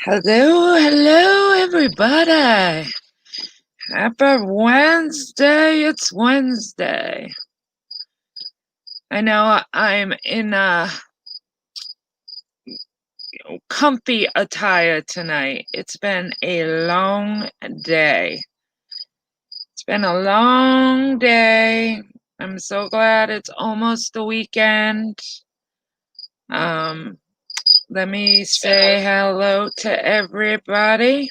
Hello, hello, everybody. Happy Wednesday. It's Wednesday. I know I'm in a comfy attire tonight. It's been a long day. It's been a long day. I'm so glad it's almost the weekend. Um, Let me say hello to everybody.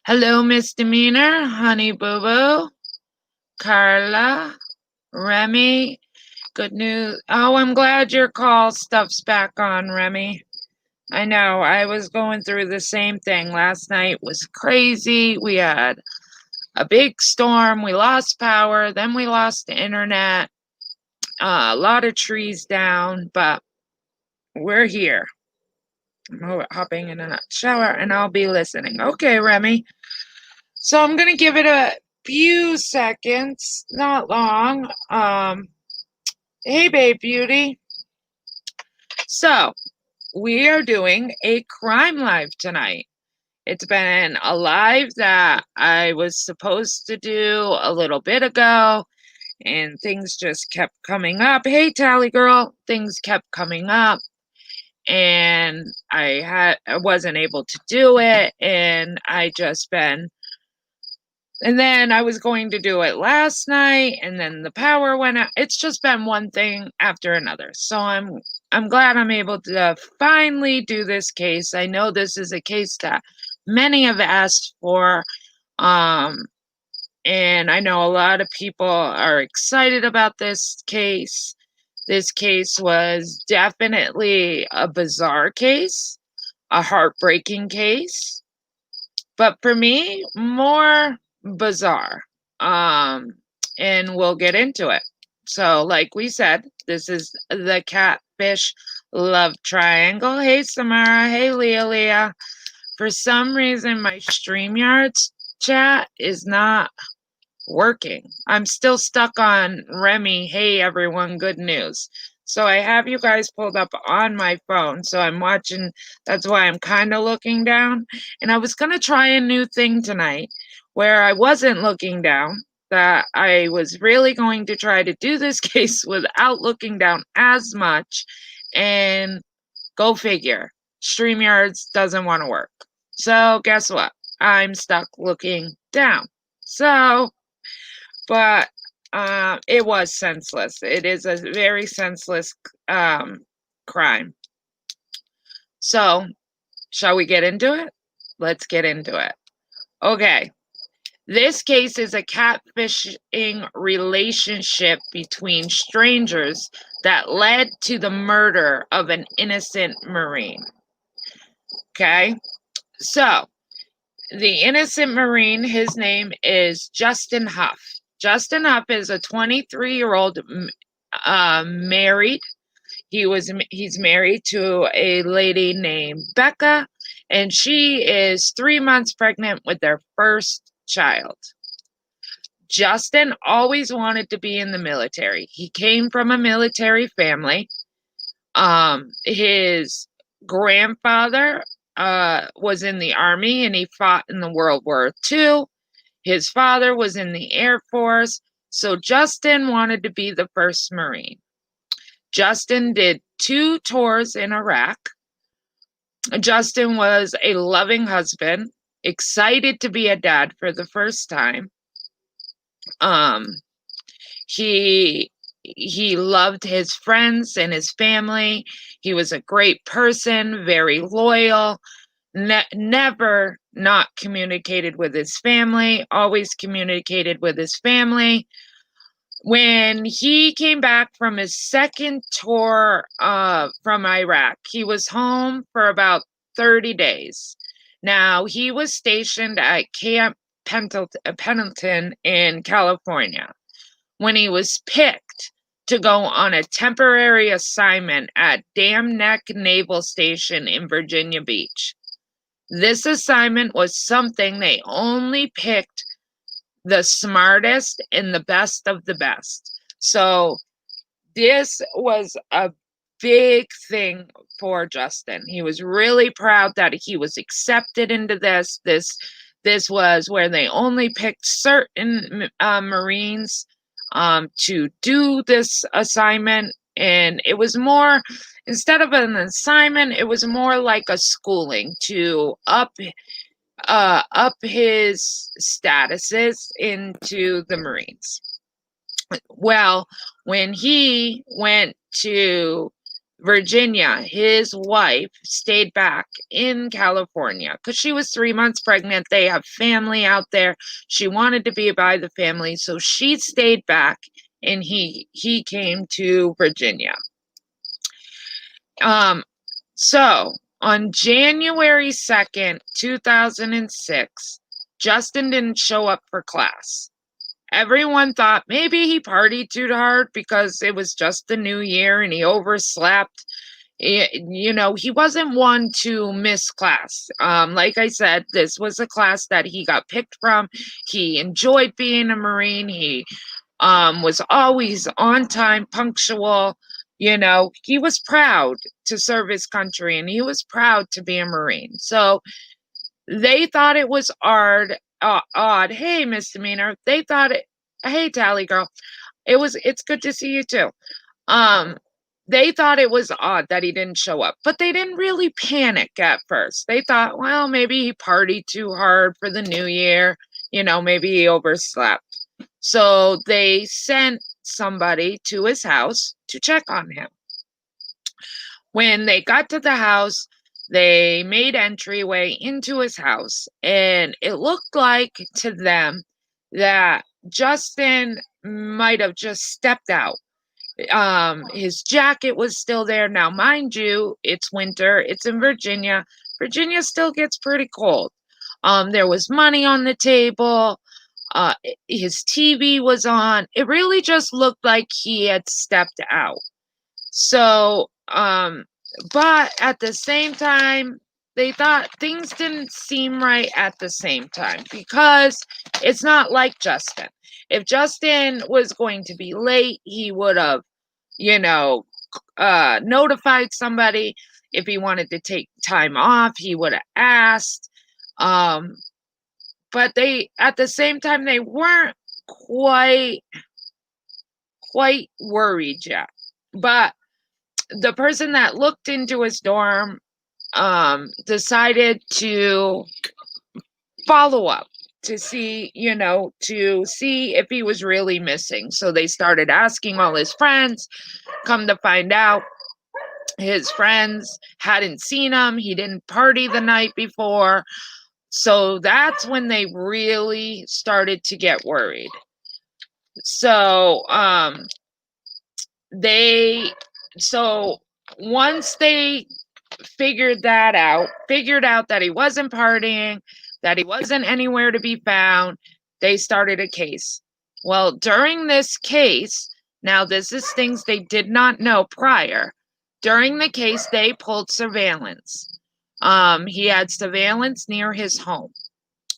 Hello, Misdemeanor, Honey Boo Boo, Carla, Remy. Good news. Oh, I'm glad your call stuff's back on, Remy. I know, I was going through the same thing. Last night was crazy. We had a big storm. We lost power. Then we lost the internet. A lot of trees down, but we're here. I'm hopping in a shower and I'll be listening. Okay, Remy. So I'm going to give it a few seconds, not long. Hey, babe beauty. So we are doing a crime live tonight. It's been a live that I was supposed to do a little bit ago, and things just kept coming up. Hey, Tally girl, things kept coming up, and I wasn't able to do it, and and then I was going to do it last night, and then the power went out. It's just been one thing after another. So I'm glad I'm able to finally do this case. I know this is a case that many have asked for, um, and I know a lot of people are excited about this case. This case was definitely a bizarre case, a heartbreaking case, but for me, more bizarre. Um, and we'll get into it. So, like we said, this is the Catfish love triangle. Hey, Samara. Hey, Leah. For some reason, my StreamYards chat is not working. I'm still stuck on Remy. Hey, everyone. Good news. So I have you guys pulled up on my phone. So I'm watching. That's why I'm kind of looking down. And I was going to try a new thing tonight where I wasn't looking down, that I was really going to try to do this case without looking down as much. And go figure, StreamYards doesn't want to work. So guess what? I'm stuck looking down. So, but it was senseless. It is a very senseless crime. So, shall we get into it? Let's get into it. Okay. This case is a catfishing relationship between strangers that led to the murder of an innocent Marine. Okay. So, the innocent Marine, his name is Justin Huff. Justin Huff is a 23-year-old married. He's married to a lady named Becca, and she is 3 months pregnant with their first child. Justin always wanted to be in the military. He came from a military family. His grandfather was in the Army, and he fought in the World War II. His father was in the Air Force, so Justin wanted to be the first Marine. Justin did 2 tours in Iraq. Justin was a loving husband, excited to be a dad for the first time. He loved his friends and his family. He was a great person, very loyal, never not communicated with his family, always communicated with his family. When he came back from his second tour from Iraq, he was home for about 30 days. Now, he was stationed at Camp Pendleton in California when he was picked to go on a temporary assignment at Dam Neck Naval Station in Virginia Beach. This assignment was something they only picked the smartest and the best of the best. So this was a big thing for Justin. He was really proud that he was accepted into this. This was where they only picked certain Marines to do this assignment, and it was more, instead of an assignment, it was more like a schooling to up his statuses into the Marines. Well, when he went to Virginia, his wife stayed back in California because she was 3 months pregnant. They have family out there. She wanted to be by the family, so she stayed back, and he came to Virginia. So on January 2nd, 2006, Justin didn't show up for class. Everyone thought maybe he partied too hard because it was just the new year and he overslept. You know, he wasn't one to miss class. Like I said, this was a class that he got picked from. He enjoyed being a Marine. He was always on time, punctual. You know, he was proud to serve his country and he was proud to be a Marine. So they thought it was odd. Hey, misdemeanor. They thought it. Hey, Tally girl. It's good to see you too. They thought it was odd that he didn't show up, but they didn't really panic at first. They thought, well, maybe he partied too hard for the new year. You know, maybe he overslept. So they sent somebody to his house to check on him. When they got to the house, they made entryway into his house, and it looked like to them that Justin might have just stepped out. His jacket was still there. Now, mind you, it's winter. It's in Virginia. Virginia still gets pretty cold. There was money on the table. His TV was on. It really just looked like he had stepped out. So, but at the same time, they thought things didn't seem right at the same time because it's not like Justin. If Justin was going to be late, he would have, you know, notified somebody. If he wanted to take time off, he would have asked. But they, at the same time, they weren't quite worried yet. But the person that looked into his dorm decided to follow up to see, to see if he was really missing. So they started asking all his friends. Come to find out, his friends hadn't seen him. He didn't party the night before. So that's when they really started to get worried. So once they figured out that he wasn't partying, that he wasn't anywhere to be found, they started a case. Well, during this case, now this is things they did not know prior. During the case, they pulled surveillance. He had surveillance near his home.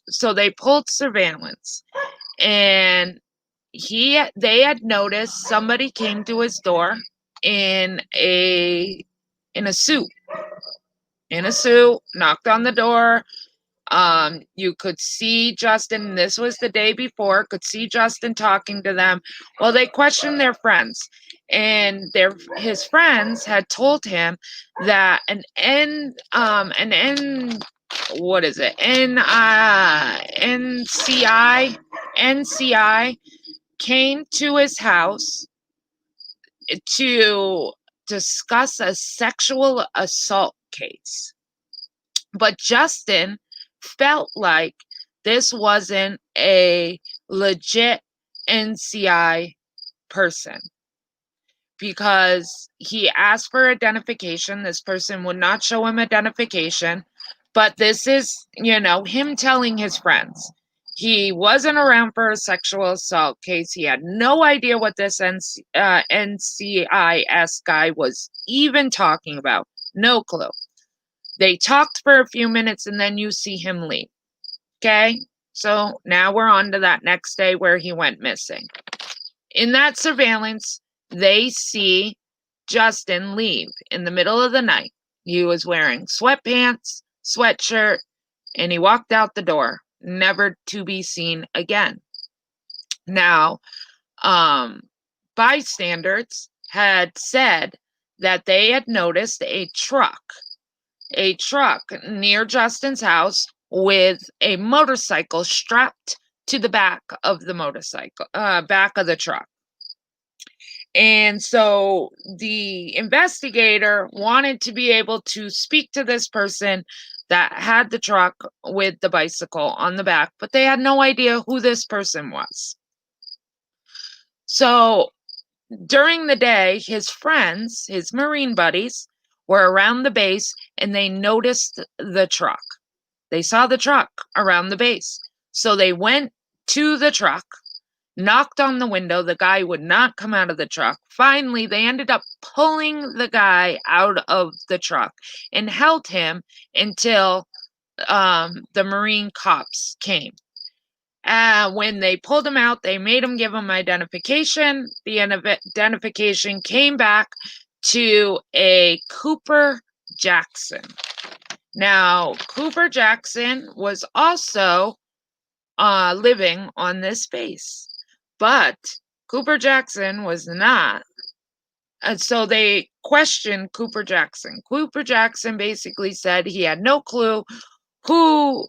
So they pulled surveillance, and they had noticed somebody came to his door in a suit, knocked on the door. You could see Justin, this was the day before, could see Justin talking to them. Well, they questioned their friends, and his friends had told him that NCI came to his house to discuss a sexual assault case. But Justin felt like this wasn't a legit NCI person because he asked for identification. This person would not show him identification. But this is, him telling his friends. He wasn't around for a sexual assault case. He had no idea what this NCIS guy was even talking about. No clue. They talked for a few minutes, and then you see him leave. Okay? So now we're on to that next day where he went missing. In that surveillance, they see Justin leave in the middle of the night. He was wearing sweatpants, sweatshirt, and he walked out the door, never to be seen again. Now, bystanders had said that they had noticed a truck near Justin's house with a motorcycle strapped to the back of the back of the truck. And so the investigator wanted to be able to speak to this person that had the truck with the bicycle on the back, but they had no idea who this person was. So during the day, his friends, his Marine buddies, were around the base and they noticed the truck. They saw the truck around the base. So they went to the truck, knocked on the window. The guy would not come out of the truck. Finally, they ended up pulling the guy out of the truck and held him until the Marine cops came. When they pulled him out, they made him give him identification. The identification came back to a Cooper Jackson. Now, Cooper Jackson was also living on this base, but Cooper Jackson was not. And so they questioned Cooper Jackson. Cooper Jackson basically said he had no clue who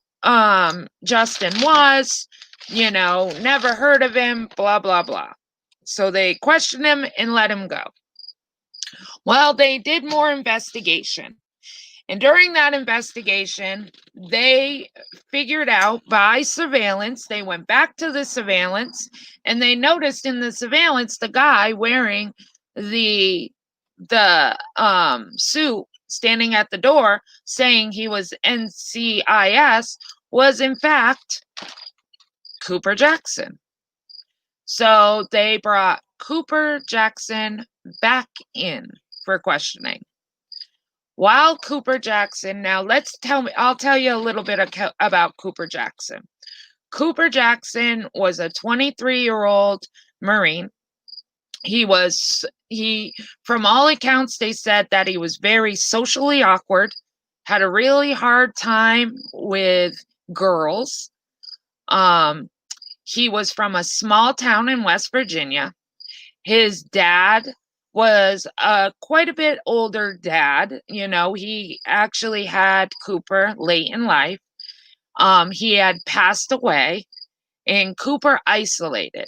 Justin was, never heard of him, blah, blah, blah. So they questioned him and let him go. Well, they did more investigation. And during that investigation, they figured out by surveillance, they went back to the surveillance, and they noticed in the surveillance the guy wearing the suit standing at the door saying he was NCIS was in fact Cooper Jackson. So they brought Cooper Jackson back in for questioning. While Cooper Jackson, now I'll tell you a little bit about Cooper Jackson. Cooper Jackson was a 23-year-old Marine. From all accounts, they said that he was very socially awkward, had a really hard time with girls. He was from a small town in West Virginia. His dad was quite a bit older dad. He actually had Cooper late in life. He had passed away, and Cooper isolated.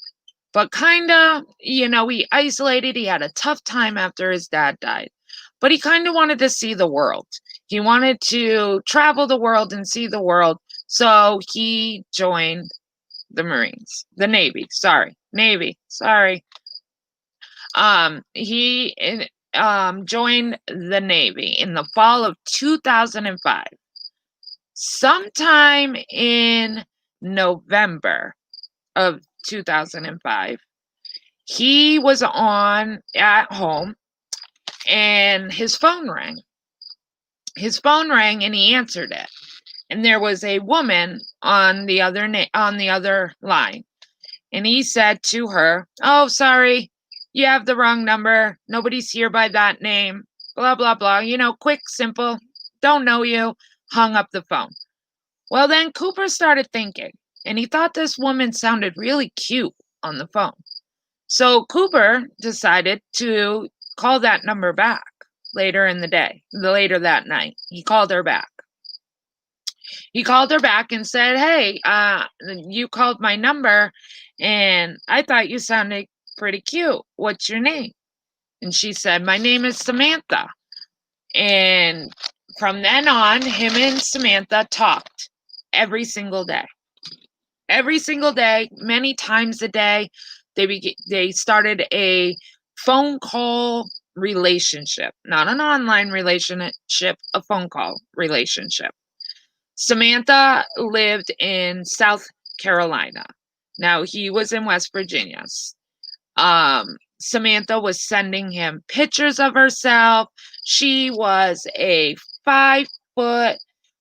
But kind of, he isolated. He had a tough time after his dad died. But he kind of wanted to see the world. He wanted to travel the world and see the world. So he joined the Marines. The Navy. Sorry. Navy. Sorry. He joined the Navy in the fall of 2005. Sometime in November of 2005, he was at home and his phone rang. His phone rang and he answered it. And there was a woman on the other line. And he said to her, "Oh, sorry. You have the wrong number. Nobody's here by that name. Blah, blah, blah. Quick, simple. Don't know you." Hung up the phone. Well, then Cooper started thinking, and he thought this woman sounded really cute on the phone. So Cooper decided to call that number back later that night. He called her back. He called her back and said, "Hey, you called my number, and I thought you sounded pretty cute. What's your name?" And she said, "My name is Samantha." And from then on, him and Samantha talked every single day. Every single day, many times a day. They started a phone call relationship, not an online relationship, a phone call relationship. Samantha lived in South Carolina. Now, he was in West Virginia. Samantha was sending him pictures of herself. She was a 5-foot,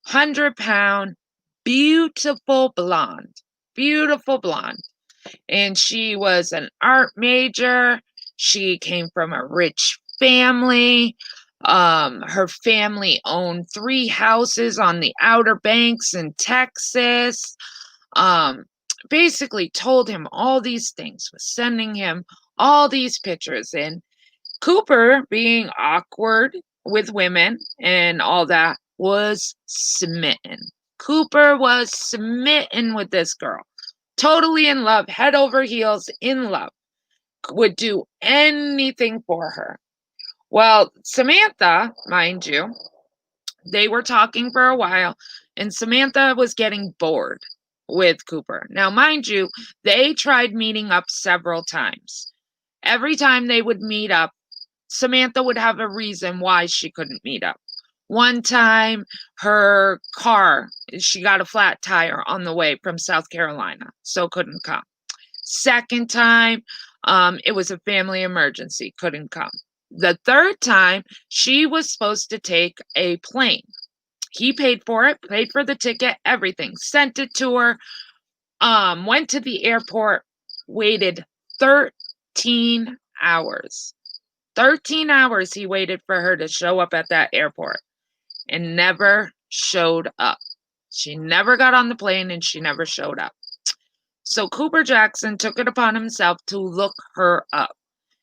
100-pound, beautiful blonde. And she was an art major. She came from a rich family. Her family owned 3 houses on the Outer Banks in Texas. Um, Basically told him all these things, was sending him all these pictures. And Cooper, being awkward with women and all that, was smitten. Cooper was smitten with this girl. Totally in love, head over heels in love. Would do anything for her. Well, Samantha, mind you, they were talking for a while, and Samantha was getting bored with Cooper. Now, mind you, they tried meeting up several times. Every time they would meet up, Samantha would have a reason why she couldn't meet up. One time, her car, she got a flat tire on the way from South Carolina, so couldn't come. Second time, it was a family emergency, couldn't come. The third time, she was supposed to take a plane. He paid for it, paid for the ticket, everything, sent it to her, went to the airport, waited 13 hours. 13 hours he waited for her to show up at that airport and never showed up. She never got on the plane and she never showed up. So Cooper Jackson took it upon himself to look her up.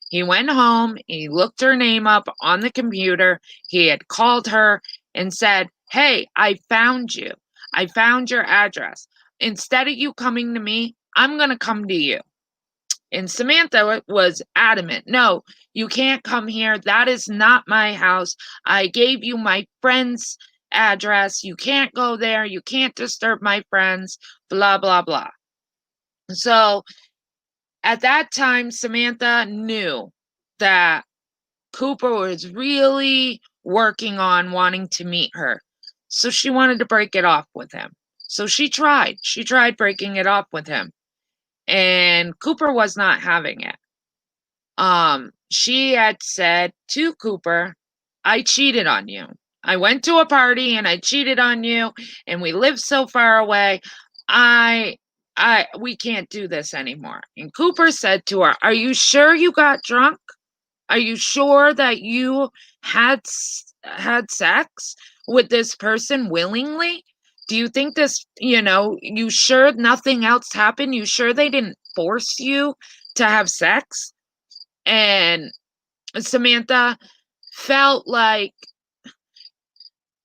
He went home, he looked her name up on the computer, he had called her and said, "Hey, I found you. I found your address. Instead of you coming to me, I'm going to come to you." And Samantha was adamant, "No, you can't come here. That is not my house. I gave you my friend's address. You can't go there. You can't disturb my friends, blah, blah, blah." So at that time, Samantha knew that Cooper was really working on wanting to meet her. So she wanted to break it off with him. So she tried. She tried breaking it off with him. And Cooper was not having it. She had said to Cooper, "I cheated on you. I went to a party and I cheated on you, and we live so far away. I we can't do this anymore." And Cooper said to her, "Are you sure you got drunk? Are you sure that you had sex with this person willingly? Do you think this, you sure nothing else happened? You sure they didn't force you to have sex?" And Samantha felt like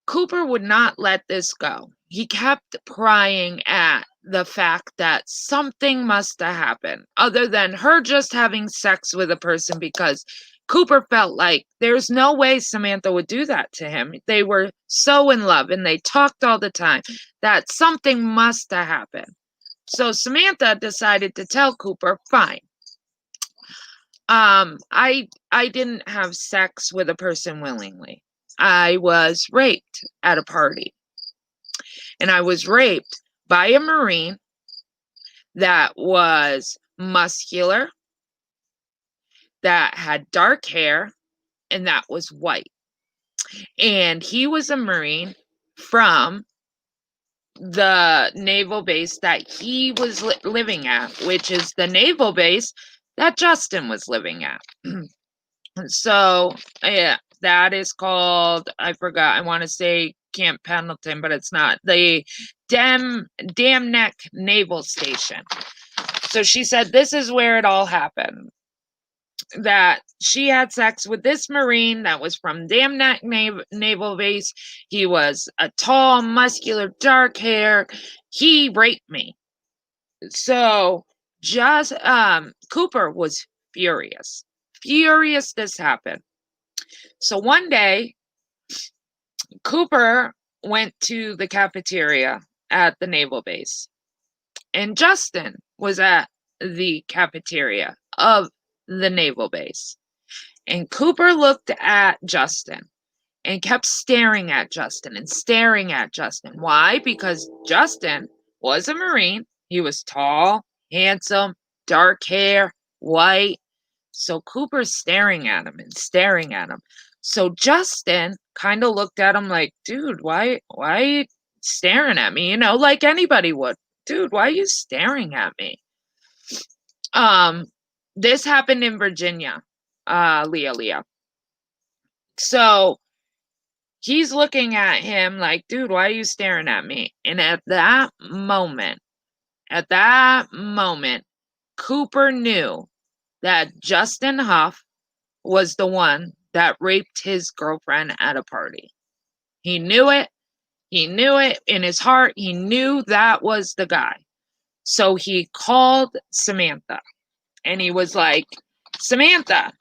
Cooper would not let this go. He kept prying at the fact that something must have happened other than her just having sex with a person, because Cooper felt like there's no way Samantha would do that to him. They were so in love and they talked all the time, that something must have happened. So Samantha decided to tell Cooper, "Fine. I didn't have sex with a person willingly. I was raped at a party. And I was raped by a Marine that was muscular, that had dark hair, and that was white. And he was a Marine from the naval base that he was living at, which is the naval base that Justin was living at." So, yeah, that is called, I forgot, I want to say Camp Pendleton, but it's not. The Dam Neck Naval Station. So she said this is where it all happened. That she had sex with this Marine that was from Dam Neck Naval Base. He was a tall, muscular, dark hair. He raped me. So just Cooper was furious. Furious this happened. So one day, Cooper went to the cafeteria at the naval base, and Justin was at the cafeteria of the naval base. And Cooper looked at Justin and kept staring at Justin and staring at Justin. Why? Because Justin was a Marine. He was tall, handsome, dark hair, white. So Cooper's staring at him and staring at him. So Justin kind of looked at him like, "Dude, why are you staring at me?" Like anybody would. "Dude, why are you staring at me?" This happened in Virginia, Leah. So he's looking at him like, dude, why are you staring at me? And at that moment, Cooper knew that Justin Huff was the one that raped his girlfriend at a party. He knew it. He knew it in his heart. He knew that was the guy. So he called Samantha and he was like, Samantha,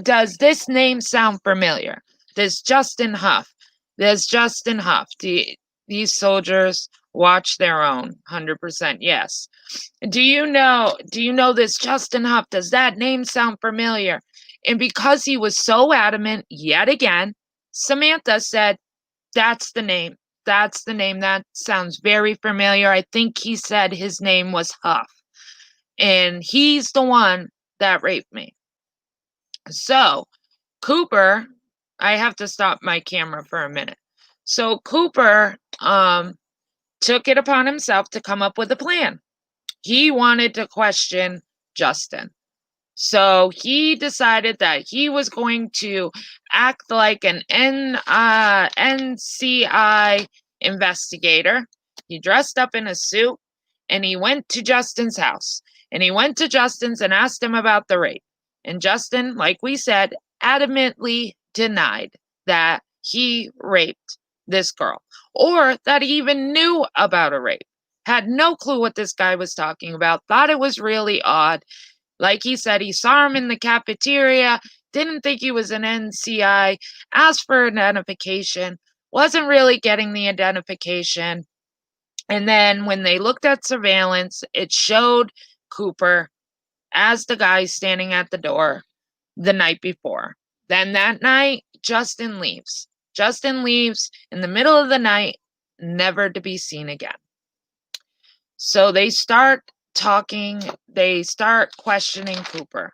does this name sound familiar? This Justin Huff. These soldiers watch their own. 100% yes. Do you know this Justin Huff? Does that name sound familiar? And because he was so adamant yet again, Samantha said, that's the name. That's the name. That sounds very familiar. I think he said his name was Huff. And he's the one that raped me. So, Cooper, I have to stop my camera for a minute. So, Cooper took it upon himself to come up with a plan. He wanted to question Justin. So he decided that he was going to act like an NCI investigator. He dressed up in a suit and he went to Justin's house. And he went to Justin's and asked him about the rape. And Justin, like we said, adamantly denied that he raped this girl or that he even knew about a rape. Had no clue what this guy was talking about, thought it was really odd. Like he said, he saw him in the cafeteria, didn't think he was an NCI, asked for identification, wasn't really getting the identification. And then when they looked at surveillance, it showed Cooper as the guy standing at the door the night before. Then that night, Justin leaves. Justin leaves in the middle of the night, never to be seen again. So they start talking, they start questioning Cooper.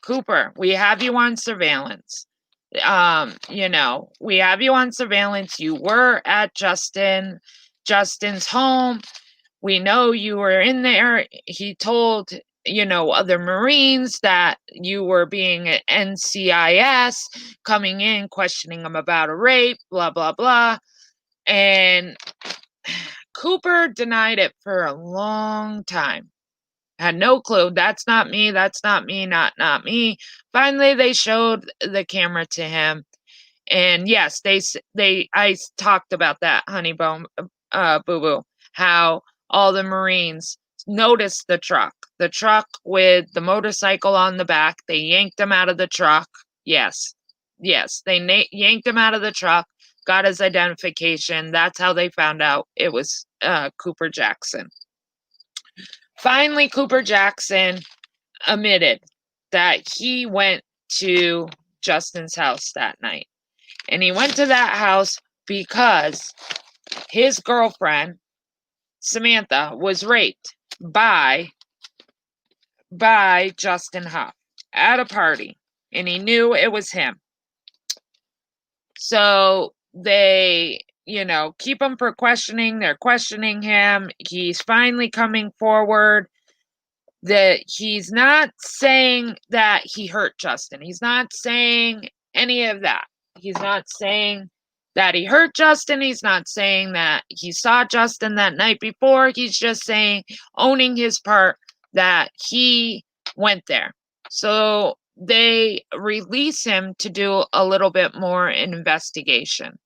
Cooper, we have you on surveillance. We have you on surveillance. You were at Justin's home. We know you were in there. He told, other Marines that you were being an NCIS, coming in, questioning him about a rape, blah, blah, blah. And Cooper denied it for a long time. Had no clue. That's not me. That's not me. Not me. Finally, they showed the camera to him, and yes, I talked about that, honey boo boo, how all the Marines noticed the truck with the motorcycle on the back. They yanked him out of the truck. Yes, they yanked him out of the truck. Got his identification. That's how they found out it was Cooper Jackson. Finally, Cooper Jackson admitted that he went to Justin's house that night. And he went to that house because his girlfriend, Samantha, was raped by Justin Huff at a party. And he knew it was him. So they, keep him for questioning. They're questioning him. He's finally coming forward that he's not saying that he hurt Justin. He's not saying any of that. He's not saying that he hurt Justin. He's not saying that he saw Justin that night before. He's just owning his part that he went there. So they release him to do a little bit more investigation.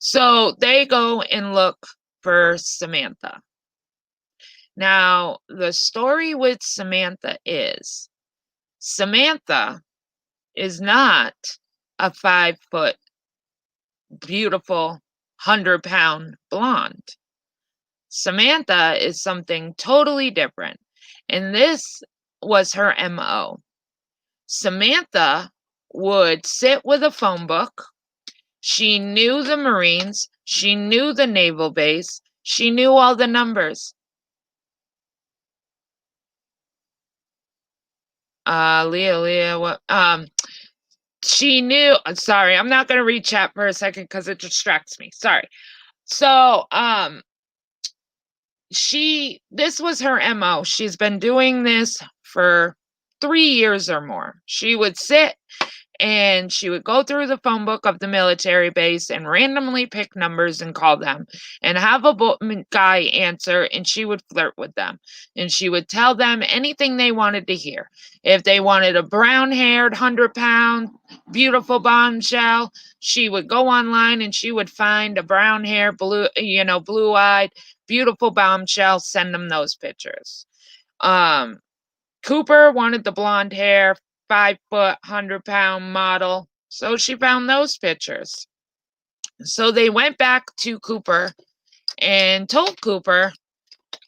So they go and look for Samantha. Now, the story with Samantha is not a 5-foot, beautiful, 100-pound blonde. Samantha is something totally different. And this was her MO. Samantha would sit with a phone book. She knew the Marines. She knew the naval base. She knew all the numbers. Leah, what? She knew. Sorry, I'm not gonna read chat for a second because it distracts me. Sorry. So, this was her MO. She's been doing this for 3 years or more. She would sit and she would go through the phone book of the military base and randomly pick numbers and call them and have a guy answer, and she would flirt with them, and she would tell them anything they wanted to hear. If they wanted a brown-haired 100-pound beautiful bombshell, she would go online and she would find a brown-haired, blue-eyed beautiful bombshell, send them those pictures. Cooper wanted the blonde hair, 5-foot, 100-pound model, so she found those pictures. So they went back to Cooper and told Cooper,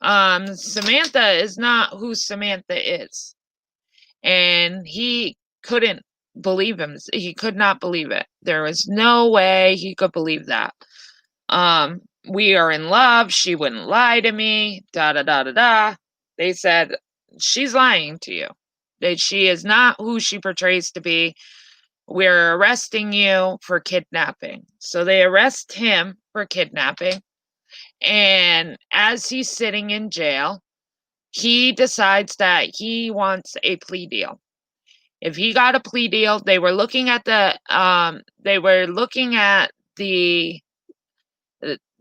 Samantha is not who Samantha is. And he couldn't believe him. He could not believe it. There was no way he could believe that. We are in love. She wouldn't lie to me. Da da da da da. They said, she's lying to you. That she is not who she portrays to be. We're arresting you for kidnapping. So they arrest him for kidnapping. And as he's sitting in jail, he decides that he wants a plea deal. If he got a plea deal, they were looking at the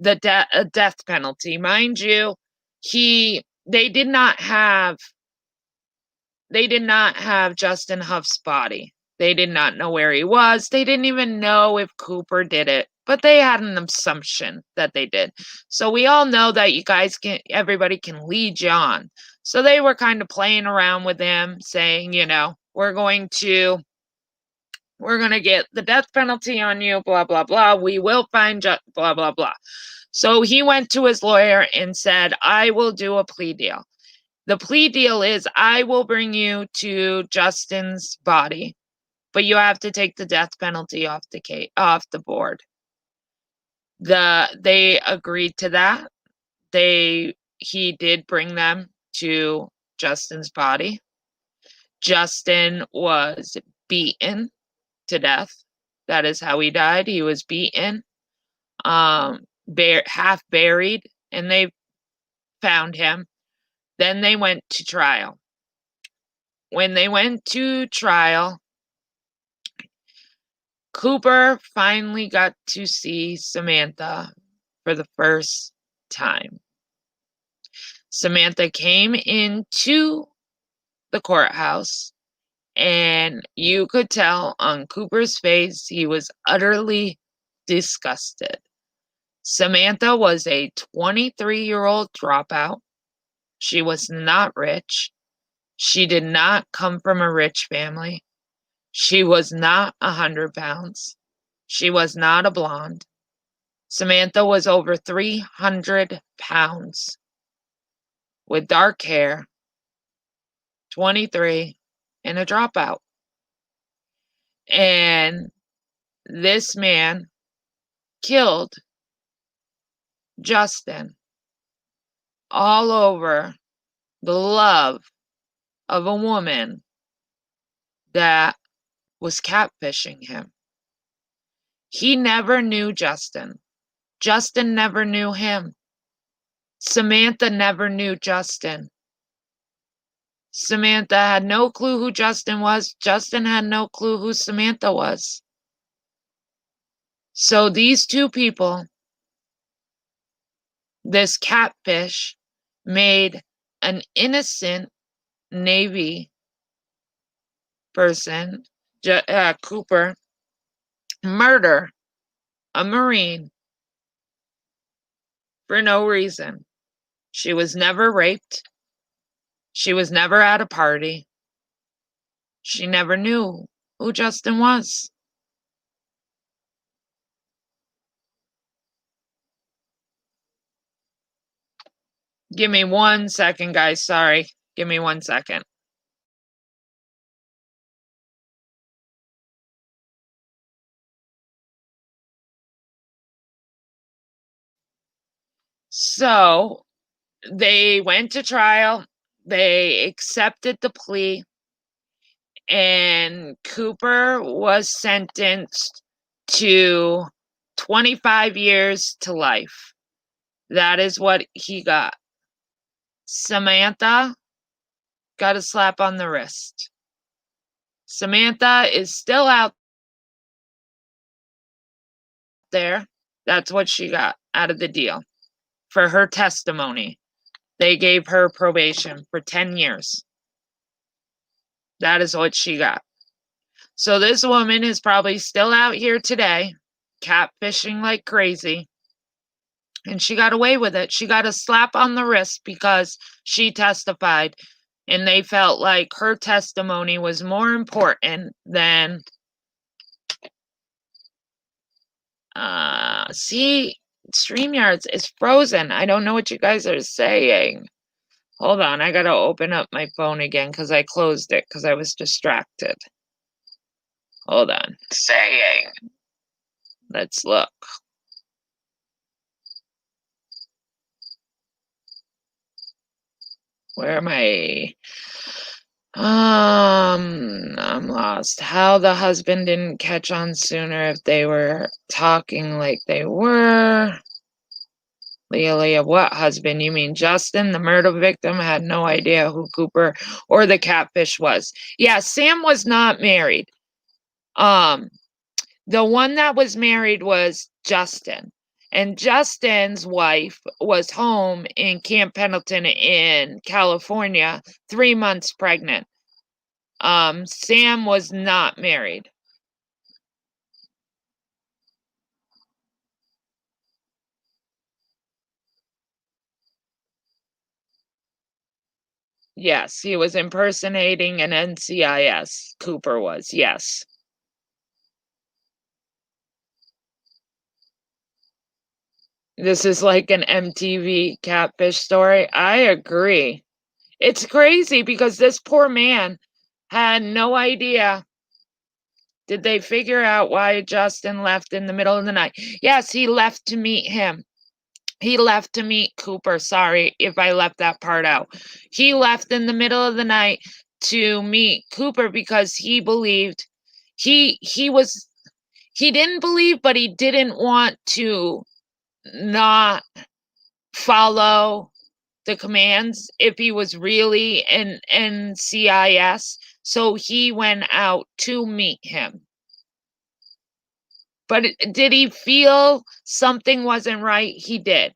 death penalty. Mind you, they did not have Justin Huff's body. They did not know where he was. They didn't even know if Cooper did it, but they had an assumption that they did. So we all know that everybody can lead you on. So they were kind of playing around with him, saying, we're going to get the death penalty on you, blah, blah, blah. We will find blah, blah, blah. So he went to his lawyer and said, I will do a plea deal. The plea deal is I will bring you to Justin's body, but you have to take the death penalty off the board. They agreed to that. He did bring them to Justin's body. Justin was beaten to death. That is how he died. He was beaten, half buried, and they found him. Then they went to trial. When they went to trial, Cooper finally got to see Samantha for the first time. Samantha came into the courthouse, and you could tell on Cooper's face he was utterly disgusted. Samantha was a 23-year-old dropout. She was not rich. She did not come from a rich family. She was not 100 pounds. She was not a blonde. Samantha was over 300 pounds with dark hair, 23, and a dropout. And this man killed Justin all over the love of a woman that was catfishing him. He never knew Justin. Justin never knew him. Samantha never knew Justin. Samantha had no clue who Justin was. Justin had no clue who Samantha was. So these two people, this catfish, made an innocent Navy person, Cooper, murder a Marine for no reason. She was never raped. She was never at a party. She never knew who Justin was. Give me 1 second, guys. Sorry. Give me 1 second. So they went to trial. They accepted the plea. And Cooper was sentenced to 25 years to life. That is what he got. Samantha got a slap on the wrist. Samantha is still out there. That's what she got out of the deal for her testimony. They gave her probation for 10 years. That is what she got. So this woman is probably still out here today, catfishing like crazy. And she got away with it. She got a slap on the wrist because she testified. And they felt like her testimony was more important than see, StreamYards is frozen. I don't know what you guys are saying. Hold on, I gotta open up my phone again because I closed it because I was distracted. Hold on. Saying. Let's look. Where am I? I'm lost. How the husband didn't catch on sooner if they were talking like they were. Leah, what husband? You mean Justin? The murder victim had no idea who Cooper or the catfish was. Yeah, Sam was not married. The one that was married was Justin. And Justin's wife was home in Camp Pendleton in California, 3 months pregnant. Sam was not married. Yes, he was impersonating an NCIS. Cooper was, yes. This is like an MTV catfish story. I agree. It's crazy because this poor man had no idea. Did they figure out why Justin left in the middle of the night? Yes, he left to meet him. He left to meet Cooper. Sorry if I left that part out. He left in the middle of the night to meet Cooper because he believed he didn't believe, but he didn't want to not follow the commands if he was really an NCIS. So he went out to meet him. But did he feel something wasn't right? He did.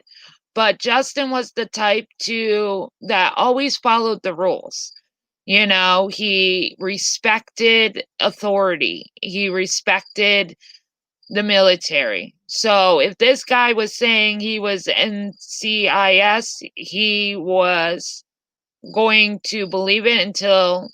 But Justin was the type that always followed the rules. You know, he respected authority. He respected the military. So if this guy was saying he was NCIS, he was going to believe it until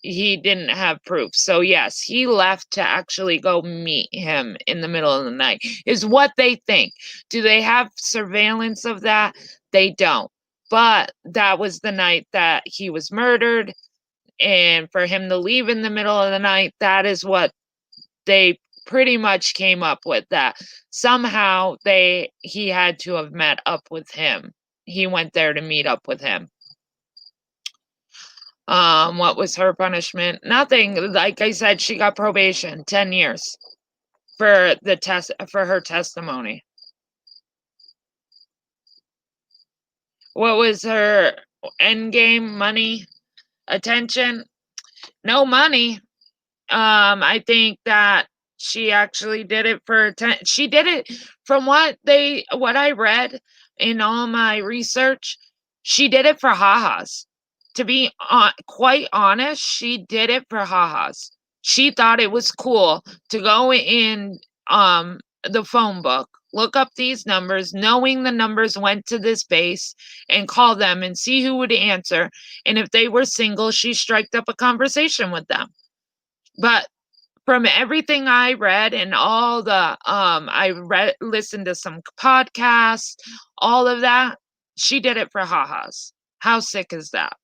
he didn't have proof. So yes, he left to actually go meet him in the middle of the night, is what they think. Do they have surveillance of that? They don't. But that was the night that he was murdered. And for him to leave in the middle of the night, that is what they pretty much came up with, that somehow he had to have met up with him. He went there to meet up with him. What was her punishment? Nothing. Like I said, she got probation, 10 years for her testimony. What was her end game? Money, attention? No money. I think that she actually did it for she did it from what I read in all my research. She did it for ha-has. To be quite honest, she did it for ha-has. She thought it was cool to go in the phone book, look up these numbers, knowing the numbers went to this base, and call them and see who would answer. And if they were single, she striked up a conversation with them. But from everything I read and all the listened to some podcasts, all of that, she did it for ha-has. How sick is that?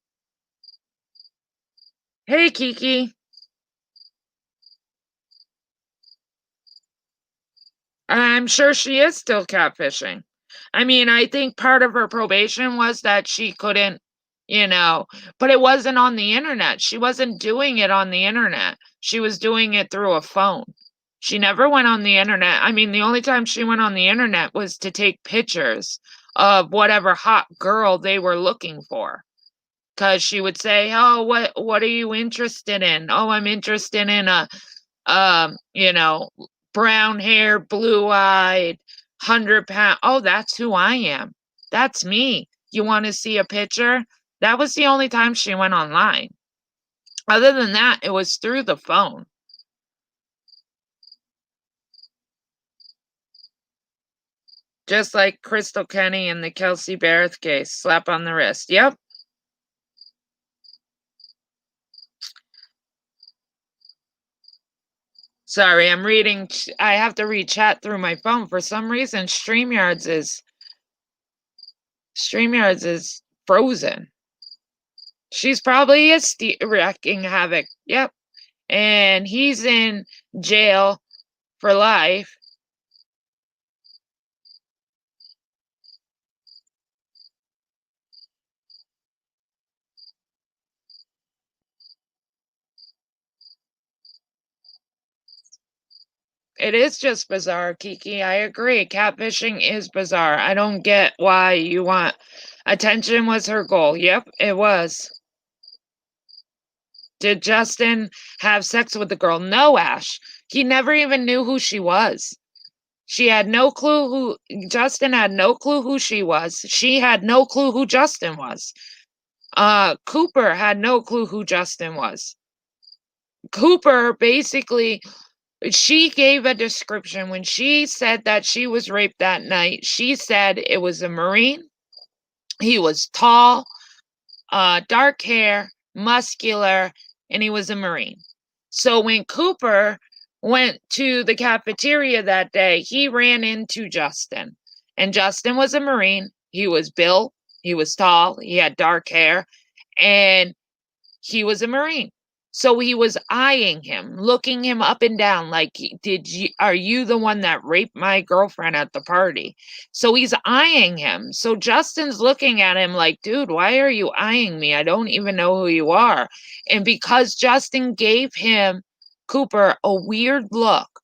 Hey, Kiki. I'm sure she is still catfishing. I mean, I think part of her probation was that she couldn't, but it wasn't on the internet. She wasn't doing it on the internet. She was doing it through a phone. She never went on the internet. I mean, the only time she went on the internet was to take pictures of whatever hot girl they were looking for. Because she would say, "Oh, what are you interested in?" "Oh, I'm interested in a Brown hair, blue-eyed, 100-pound. Oh, that's who I am. That's me. You want to see a picture? That was the only time she went online. Other than that, it was through the phone. Just like Crystal Kenny in the Kelsey Barrett case. Slap on the wrist. Yep. Sorry, I'm reading. I have to read chat through my phone. For some reason, StreamYards is frozen. She's probably is wrecking havoc. Yep. And he's in jail for life. It is just bizarre, Kiki. I agree. Catfishing is bizarre. I don't get why you want attention was her goal. Yep, it was. Did Justin have sex with the girl? No, Ash. He never even knew who she was. She had no clue who Justin had no clue who she was. She had no clue who Justin was. Cooper had no clue who Justin was. Cooper basically she gave a description when she said that she was raped that night. She said it was a Marine. He was tall, dark hair, muscular, and he was a Marine. So when Cooper went to the cafeteria that day, he ran into Justin. And Justin was a Marine. He was built, he was tall, he had dark hair, and he was a Marine. So he was eyeing him, looking him up and down like, are you the one that raped my girlfriend at the party? So he's eyeing him. So Justin's looking at him like, dude, why are you eyeing me? I don't even know who you are. And because Justin gave Cooper a weird look,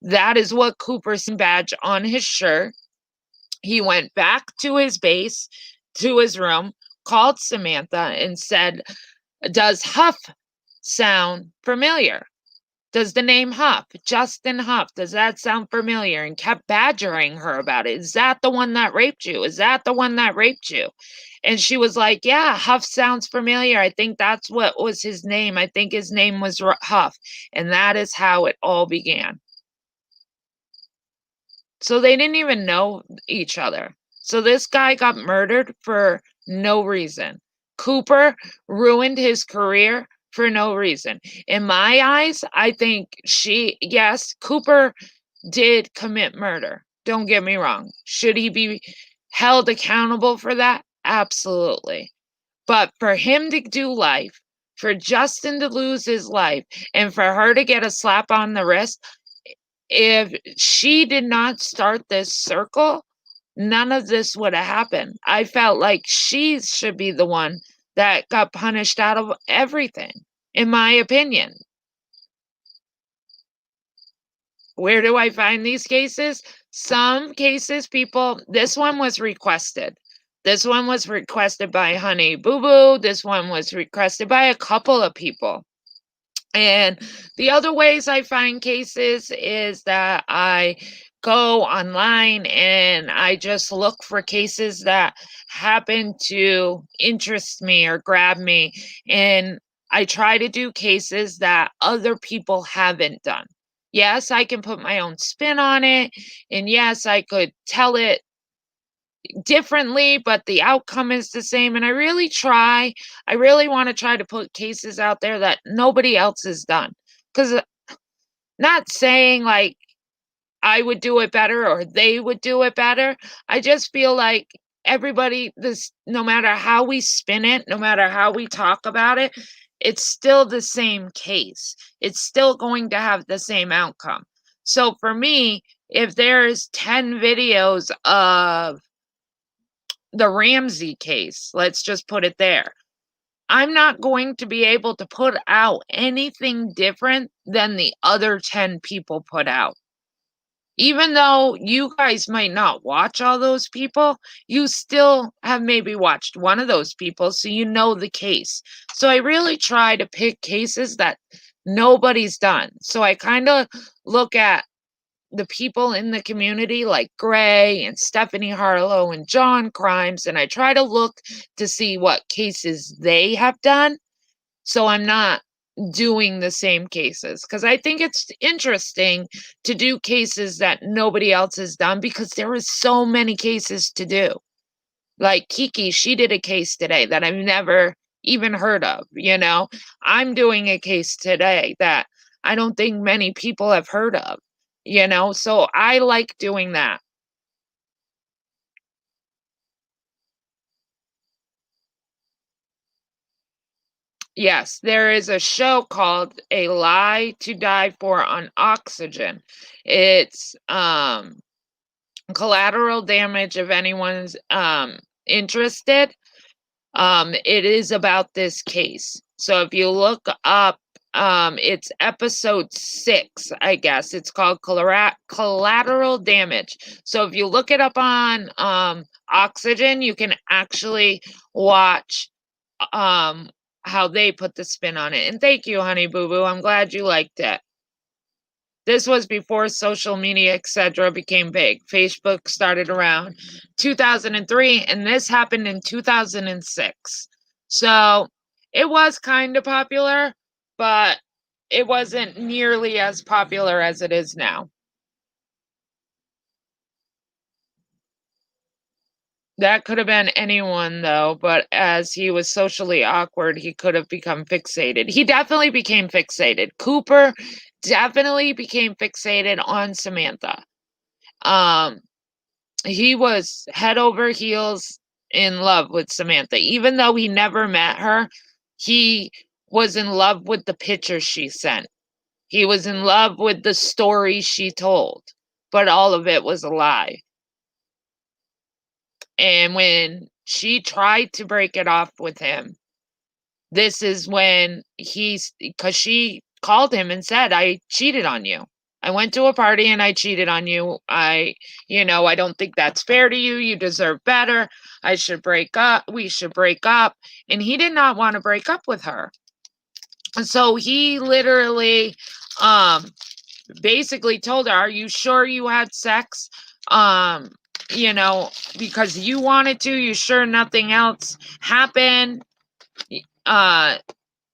that is what Cooper's badge on his shirt. He went back to his base, to his room, called Samantha and said, does Huff sound familiar? Does the name Huff, Justin Huff, does that sound familiar? And kept badgering her about it. Is that the one that raped you? Is that the one that raped you? And she was like, yeah, Huff sounds familiar. I think that's what was his name. I think his name was Huff. And that is how it all began. So they didn't even know each other. So this guy got murdered for no reason. Cooper ruined his career for no reason. In my eyes, I think yes, Cooper did commit murder. Don't get me wrong. Should he be held accountable for that? Absolutely. But for him to do life, for Justin to lose his life, and for her to get a slap on the wrist, if she did not start this circle, none of this would have happened. I felt like she should be the one that got punished out of everything, in my opinion. Where do I find these cases? Some cases, people, this one was requested. This one was requested by Honey Boo Boo. This one was requested by a couple of people. And the other ways I find cases is that I go online and I just look for cases that happen to interest me or grab me. And I try to do cases that other people haven't done. Yes, I can put my own spin on it. And yes, I could tell it differently, but the outcome is the same. And I really want to try to put cases out there that nobody else has done. Because not saying like I would do it better or they would do it better. I just feel like everybody, no matter how we spin it, no matter how we talk about it, it's still the same case. It's still going to have the same outcome. So for me, if there's 10 videos of the Ramsey case, let's just put it there, I'm not going to be able to put out anything different than the other 10 people put out. Even though you guys might not watch all those people, you still have maybe watched one of those people, so you know the case. So I really try to pick cases that nobody's done. So I kind of look at the people in the community like Gray and Stephanie Harlow and John Crimes, and I try to look to see what cases they have done, so I'm not doing the same cases, because I think it's interesting to do cases that nobody else has done because there is so many cases to do. Like Kiki, she did a case today that I've never even heard of, you know? I'm doing a case today that I don't think many people have heard of, you know? So I like doing that. Yes, there is a show called A Lie to Die For on Oxygen. It's collateral damage if anyone's interested. It is about this case. So if you look up, it's episode 6, I guess. It's called Collateral Damage. So if you look it up on Oxygen, you can actually watch um how they put the spin on it. And thank you, Honey Boo Boo. I'm glad you liked it. This was before social media, etc., became big. Facebook started around 2003, and this happened in 2006. So it was kind of popular, but it wasn't nearly as popular as it is now. That could have been anyone, though, but as he was socially awkward, he could have become fixated. He definitely became fixated. Cooper definitely became fixated on Samantha. Um, he was head over heels in love with Samantha. Even though he never met her, he was in love with the pictures she sent. He was in love with the story she told, but all of it was a lie. And when she tried to break it off with him, this is when because she called him and said, I cheated on you. I went to a party and I cheated on you. I don't think that's fair to you. You deserve better. I should break up. We should break up. And he did not want to break up with her. And so he literally um basically told her, "Are you sure you had sex? Um, you know, because you wanted to, you sure nothing else happened?" Uh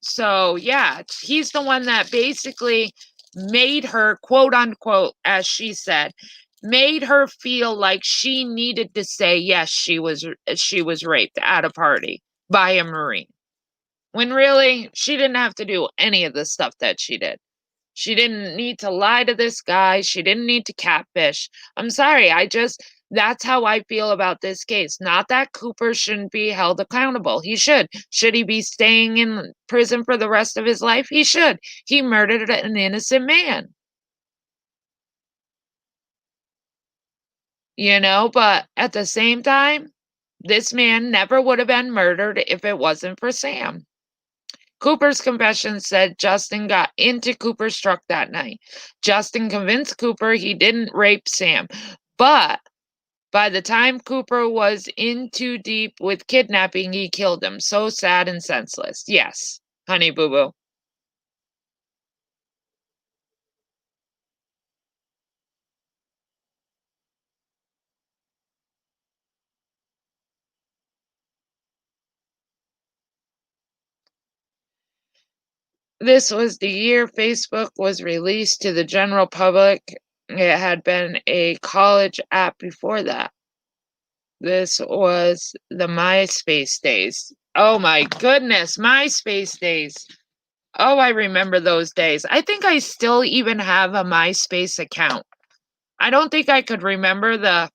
so yeah, he's the one that basically made her, quote unquote, as she said, made her feel like she needed to say yes, she was raped at a party by a Marine. When really she didn't have to do any of the stuff that she did. She didn't need to lie to this guy. She didn't need to catfish. I'm sorry. That's how I feel about this case. Not that Cooper shouldn't be held accountable. He should. Should he be staying in prison for the rest of his life? He should. He murdered an innocent man, but at the same time, this man never would have been murdered if it wasn't for Sam. Cooper's confession said Justin got into Cooper's truck that night. Justin convinced Cooper he didn't rape Sam, but by the time Cooper was in too deep with kidnapping, he killed him. So sad and senseless. Yes, Honey Boo Boo. This was the year Facebook was released to the general public. It had been a college app before that. This was the MySpace days. Oh my goodness, MySpace days. Oh, I remember those days. I think I still even have a MySpace account. I don't think I could remember the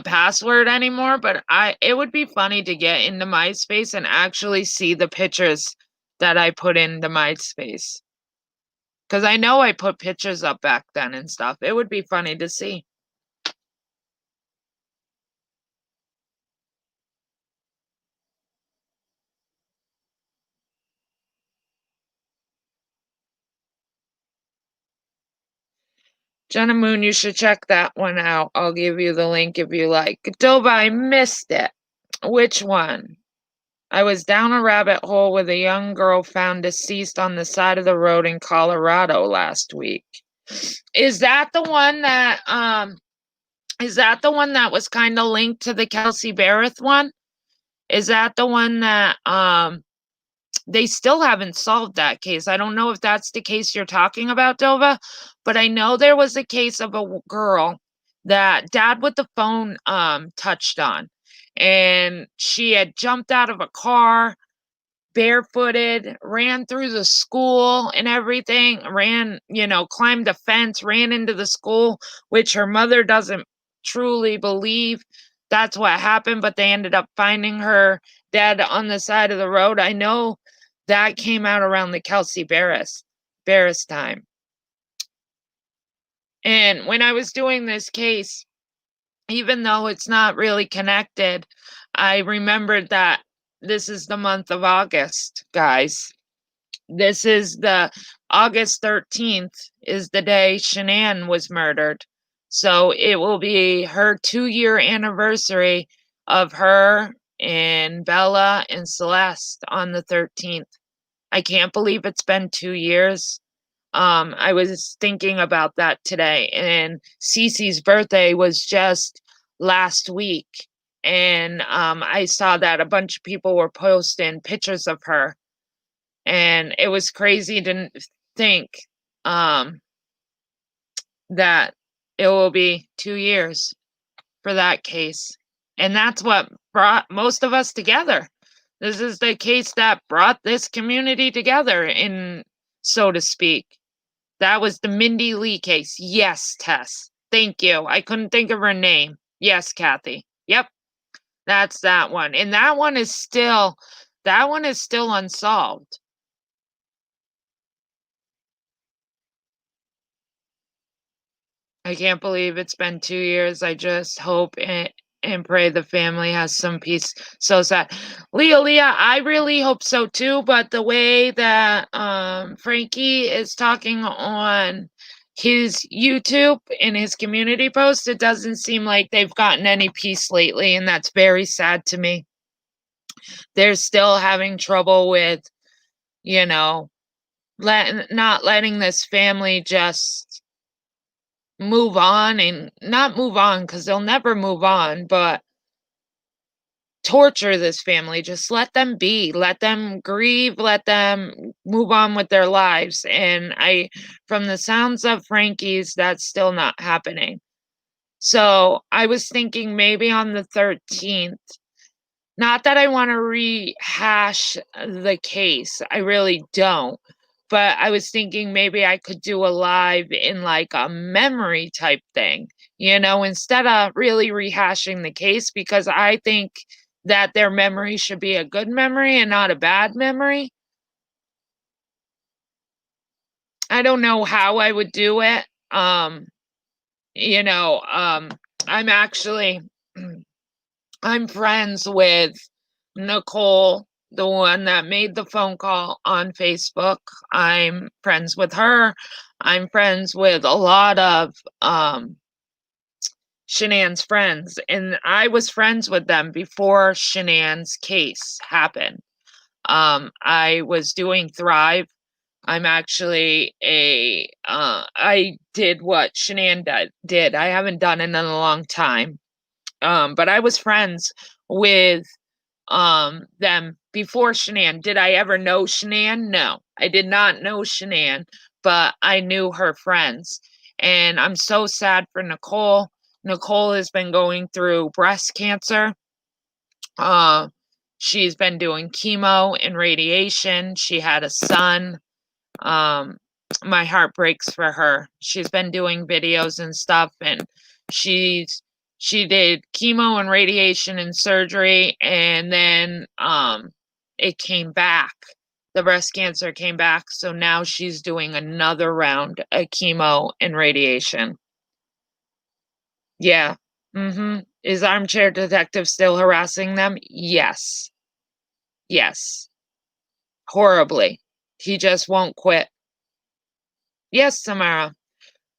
password anymore, but it would be funny to get into MySpace and actually see the pictures that I put into MySpace. Because I know I put pictures up back then and stuff. It would be funny to see. Jenna Moon, you should check that one out. I'll give you the link if you like. Dova, I missed it. Which one? I was down a rabbit hole with a young girl found deceased on the side of the road in Colorado last week. Is that the one that was kind of linked to the Kelsey Barrett one? Is that the one that they still haven't solved that case? I don't know if that's the case you're talking about, Dova, but I know there was a case of a girl that dad with the phone touched on, and she had jumped out of a car barefooted, ran through the school and everything, climbed a fence, ran into the school, which her mother doesn't truly believe that's what happened, but they ended up finding her dead on the side of the road. I know that came out around the Kelsey Barris time. And when I was doing this case, even though it's not really connected, I remembered that this is the month of August, guys. This is the August 13th is the day Shanann was murdered. So it will be her 2-year anniversary of her and Bella and Celeste on the 13th. I can't believe it's been 2 years. I was thinking about that today, and Cece's birthday was just last week, and I saw that a bunch of people were posting pictures of her, and it was crazy to think that it will be 2 years for that case, and that's what brought most of us together. This is the case that brought this community together, in so to speak. That was the Mindy Lee case. Yes, Tess. Thank you. I couldn't think of her name. Yes, Kathy. Yep. That's that one. And that one is still unsolved. I can't believe it's been 2 years. I just hope and pray the family has some peace. So sad. Leah, I really hope so too, but the way that Frankie is talking on his YouTube and his community post, it doesn't seem like they've gotten any peace lately, and that's very sad to me. They're still having trouble with, not letting this family just move on, and not move on because they'll never move on, but torture this family. Just let them be, let them grieve, let them move on with their lives. And from the sounds of Frankie's, that's still not happening. So I was thinking maybe on the 13th, not that I want to rehash the case, I really don't. But I was thinking maybe I could do a live in like a memory type thing, instead of really rehashing the case, because I think that their memory should be a good memory and not a bad memory. I don't know how I would do it. I'm actually I'm friends with Nicole, the one that made the phone call on Facebook. I'm friends with her. I'm friends with a lot of Shanann's friends, and I was friends with them before Shanann's case happened. I was doing Thrive. I'm actually I did what Shanann did. I haven't done it in a long time. But I was friends with them before Shanann. Did I ever know Shanann? No, I did not know Shanann, but I knew her friends. And I'm so sad for Nicole. Nicole has been going through breast cancer. She's been doing chemo and radiation. She had a son. My heart breaks for her. She's been doing videos and stuff, and she did chemo and radiation and surgery, and then it came back. The breast cancer came back, so now she's doing another round of chemo and radiation. Yeah. Is Armchair Detective still harassing them? Yes. Yes. Horribly. He just won't quit. Yes, Samara.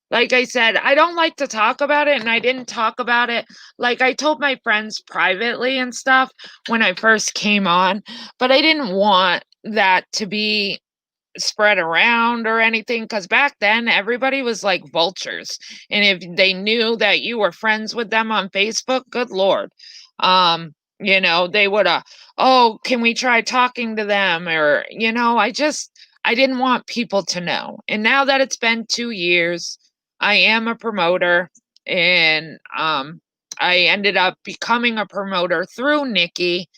Like I said, I don't like to talk about it, and I didn't talk about it. Like I told my friends privately and stuff when I first came on, but I didn't want that to be spread around or anything, because back then everybody was like vultures, and if they knew that you were friends with them on Facebook, good lord, they would oh, can we try talking to them, or I didn't want people to know. And now that it's been 2 years, I am a promoter, and I ended up becoming a promoter through Nikki.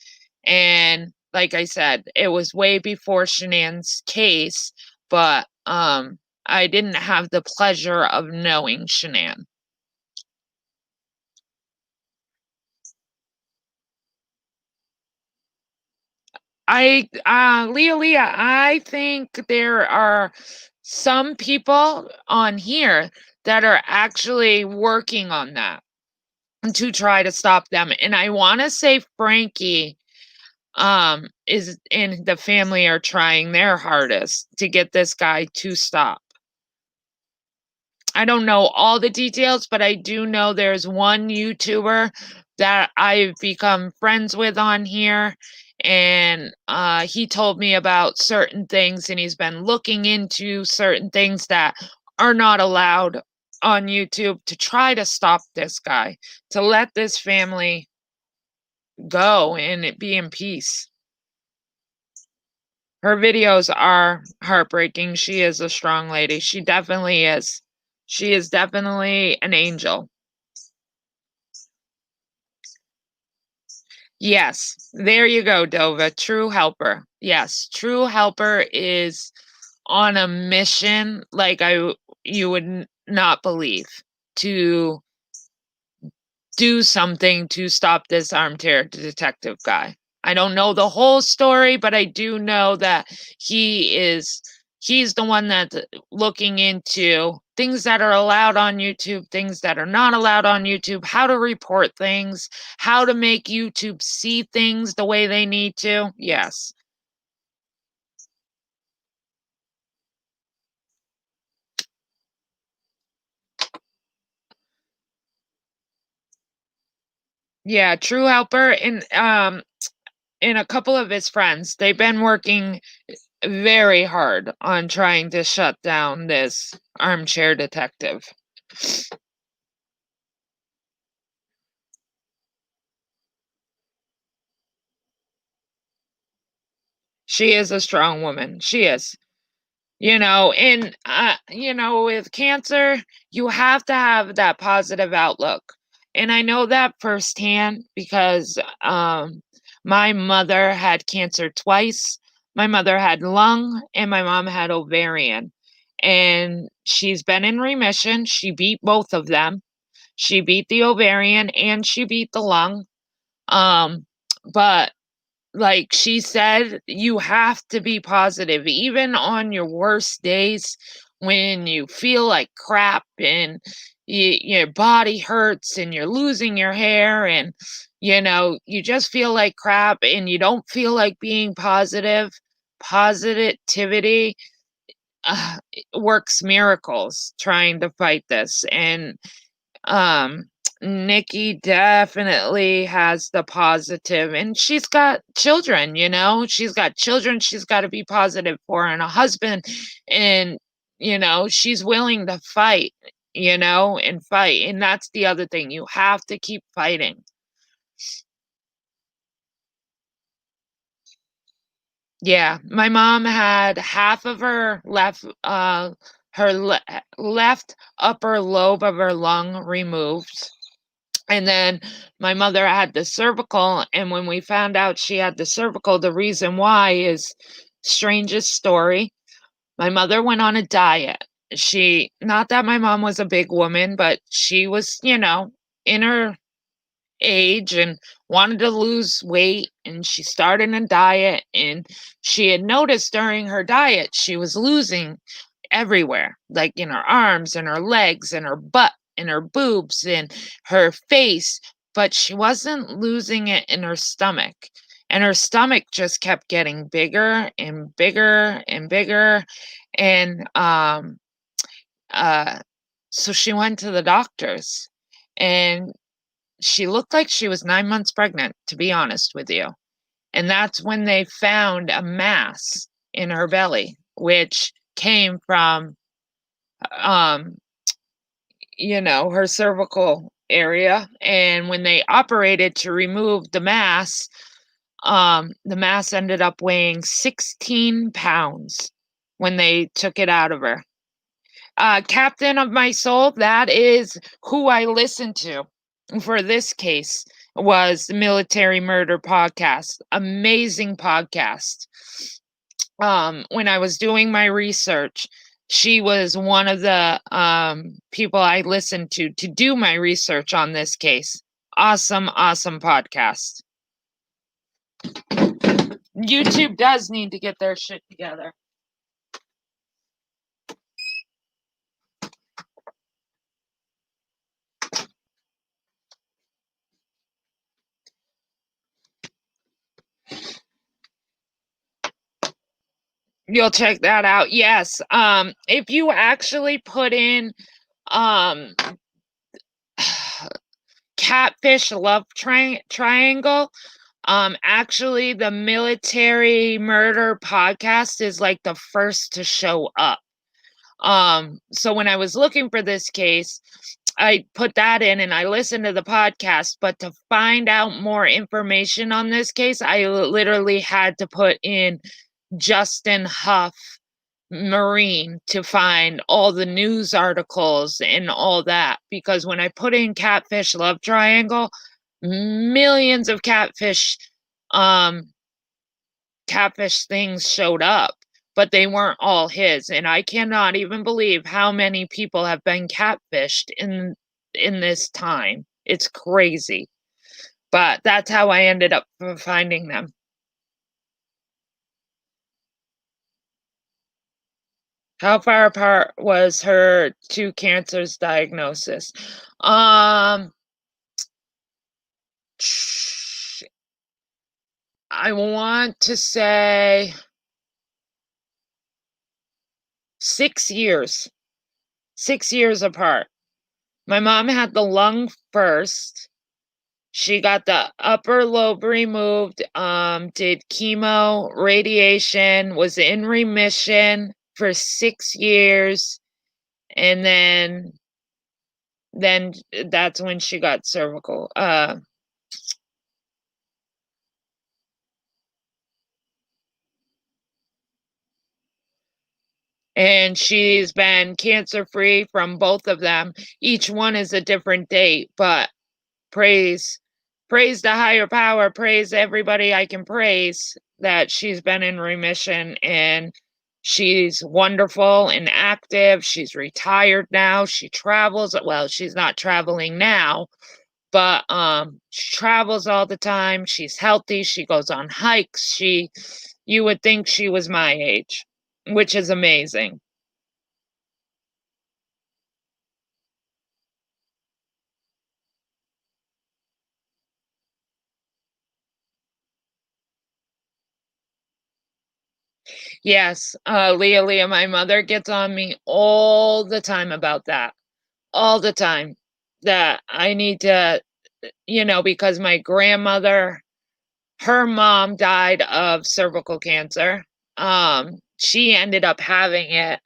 And like I said, it was way before Shanann's case, but I didn't have the pleasure of knowing Shanann. Leah, I think there are some people on here that are actually working on that to try to stop them. And I want to say Frankie is and the family are trying their hardest to get this guy to stop. I don't know all the details, but I do know there's one YouTuber that I've become friends with on here, and he told me about certain things, and he's been looking into certain things that are not allowed on YouTube to try to stop this guy, to let this family go and it be in peace. Her videos are heartbreaking. She is a strong lady. She definitely is. She is definitely an angel. Yes, there you go, Dova. True helper. Yes, true helper is on a mission like you would not believe, to do something to stop this armchair detective guy. I don't know the whole story, but I do know that he's the one that's looking into things that are allowed on YouTube, things that are not allowed on YouTube, how to report things, how to make YouTube see things the way they need to. Yes. Yeah, true helper and a couple of his friends. They've been working very hard on trying to shut down this armchair detective. She is a strong woman. She is. And with cancer, you have to have that positive outlook. And I know that firsthand because my mother had cancer twice. My mother had lung and my mom had ovarian. And she's been in remission. She beat both of them. She beat the ovarian and she beat the lung. Um, but like she said, you have to be positive, even on your worst days when you feel like crap and your body hurts and you're losing your hair and you just feel like crap and you don't feel like being positive. Positivity works miracles trying to fight this. And um, Nikki definitely has the positive, and she's got children, She's got children she's got to be positive for, and a husband, and she's willing to fight, and fight. And that's the other thing. You have to keep fighting. Yeah, my mom had half of left upper lobe of her lung removed. And then my mother had the cervical, and when we found out she had the cervical, the reason why is strangest story. My mother went on a diet. Not that my mom was a big woman, but she was, in her age and wanted to lose weight, and she started a diet, and she had noticed during her diet she was losing everywhere, like in her arms and her legs and her butt and her boobs and her face, but she wasn't losing it in her stomach. And her stomach just kept getting bigger and bigger and bigger. And uh so she went to the doctors, and she looked like she was 9 months pregnant, to be honest with you. And that's when they found a mass in her belly. which came from, um, her cervical area. And when they operated to remove the mass ended up weighing 16 pounds when they took it out of her. Captain of my soul, that is who I listened to for this case, was the Military Murder Podcast. Amazing podcast. When I was doing my research, she was one of the people I listened to do my research on this case. Awesome, awesome podcast. YouTube does need to get their shit together. You'll check that out. Yes. If you actually put in um Catfish Love Triangle, actually the Military Murder Podcast is like the first to show up. So when I was looking for this case, I put that in and I listened to the podcast, but to find out more information on this case, I literally had to put in Justin Huff Marine to find all the news articles and all that, because when I put in Catfish Love Triangle, millions of um catfish things showed up, but they weren't all his. And I cannot even believe how many people have been catfished in this time. It's crazy. But that's how I ended up finding them. How far apart was her two cancers diagnosis? I want to say 6 years. 6 years apart. My mom had the lung first. She got the upper lobe removed, did chemo, radiation, was in remission for 6 years, and then that's when she got cervical. And she's been cancer free from both of them. Each one is a different date, but praise praise the higher power, praise everybody I can praise that she's been in remission, and she's wonderful and active. She's retired now. She travels. Well, she's not traveling now, but she travels all the time. She's healthy. She goes on hikes. You would think she was my age, which is amazing. Yes, Leah, my mother gets on me all the time about that. All the time. That I need to, because my grandmother, her mom died of cervical cancer. She ended up having it.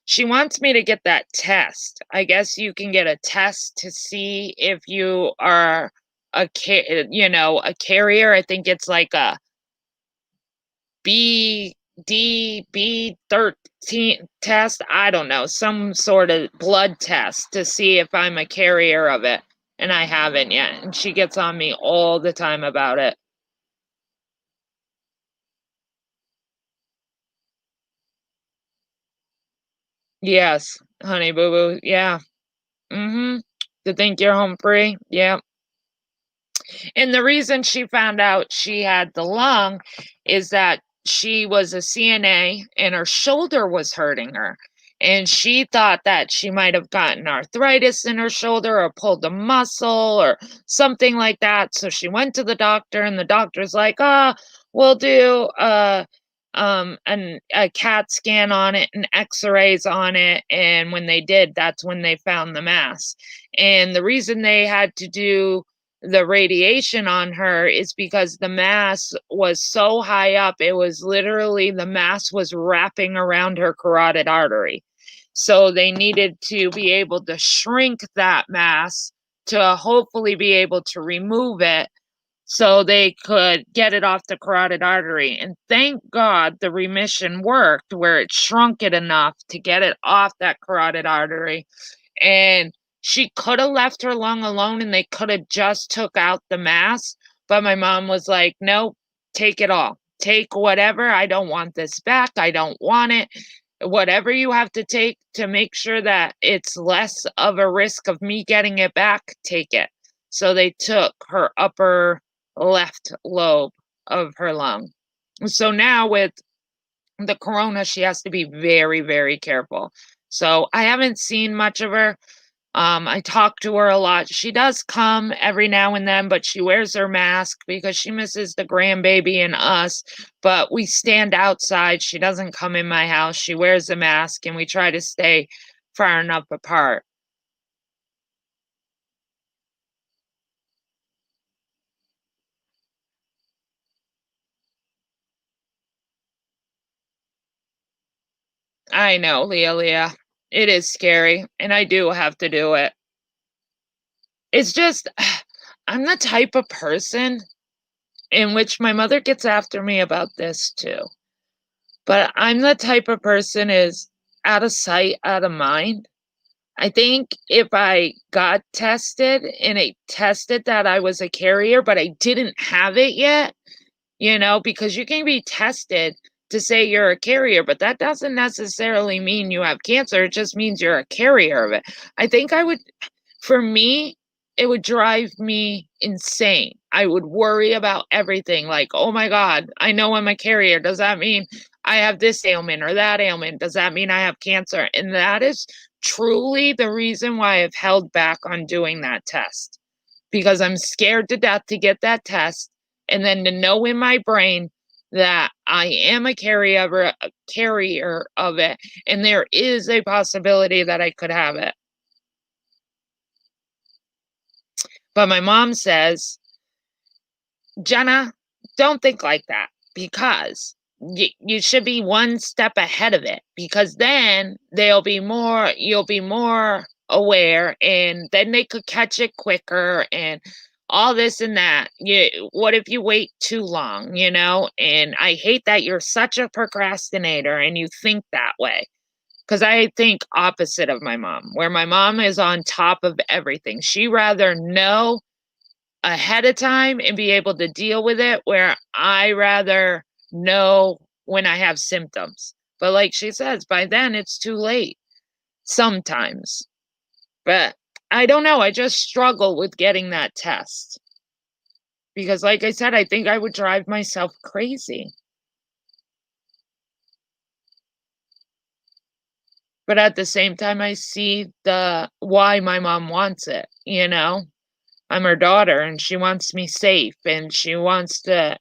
She wants me to get that test. I guess you can get a test to see if you are a carrier. I think it's like a BDB13 test. I don't know, some sort of blood test to see if I'm a carrier of it. And I haven't yet. And she gets on me all the time about it. Yes, honey boo boo. Yeah. Mm-hmm. To think you're home free. Yeah. And the reason she found out she had the lung is that she was a CNA and her shoulder was hurting her. And she thought that she might have gotten arthritis in her shoulder or pulled a muscle or something like that. So she went to the doctor, and the doctor's like, "Oh, we'll do a CAT scan on it and X-rays on it." And when they did, that's when they found the mass. And the reason they had to do the radiation on her is because the mass was so high up, it was literally the mass was wrapping around her carotid artery. So they needed to be able to shrink that mass to hopefully be able to remove it so they could get it off the carotid artery. And thank God the remission worked where it shrunk it enough to get it off that carotid artery. And she could have left her lung alone and they could have just took out the mass. But my mom was like, nope, take it all. Take whatever. I don't want this back. I don't want it. Whatever you have to take to make sure that it's less of a risk of me getting it back, take it. So they took her upper left lobe of her lung. So now with the corona, she has to be very, very careful. So I haven't seen much of her. I talk to her a lot. She does come every now and then, but she wears her mask because she misses the grandbaby and us. But we stand outside. She doesn't come in my house. She wears a mask, and we try to stay far enough apart. I know, Leah. It is scary, and I do have to do it. It's just, I'm the type of person in which my mother gets after me about this too. But I'm the type of person is out of sight, out of mind. I think if I got tested and it tested that I was a carrier, but I didn't have it yet, because you can be tested to say you're a carrier, but that doesn't necessarily mean you have cancer. It just means you're a carrier of it. I think I would For me, it would drive me insane. I would worry about everything like, "Oh my god, I know I'm a carrier. Does that mean I have this ailment or that ailment? Does that mean I have cancer?" And that is truly the reason why I've held back on doing that test, because I'm scared to death to get that test and then to know in my brain that I am a carrier of it, and there is a possibility that I could have it. But my mom says, "Jenna, don't think like that because you should be one step ahead of it because then you'll be more aware and then they could catch it quicker and all this and that. What if you wait too long, And I hate that you're such a procrastinator and you think that way. Because I think opposite of my mom, where my mom is on top of everything. She rather know ahead of time and be able to deal with it where I rather know when I have symptoms. But like she says, by then it's too late sometimes. But I don't know. I just struggle with getting that test because, like I said, I think I would drive myself crazy. But at the same time, I see the why my mom wants it. I'm her daughter and she wants me safe and she wants to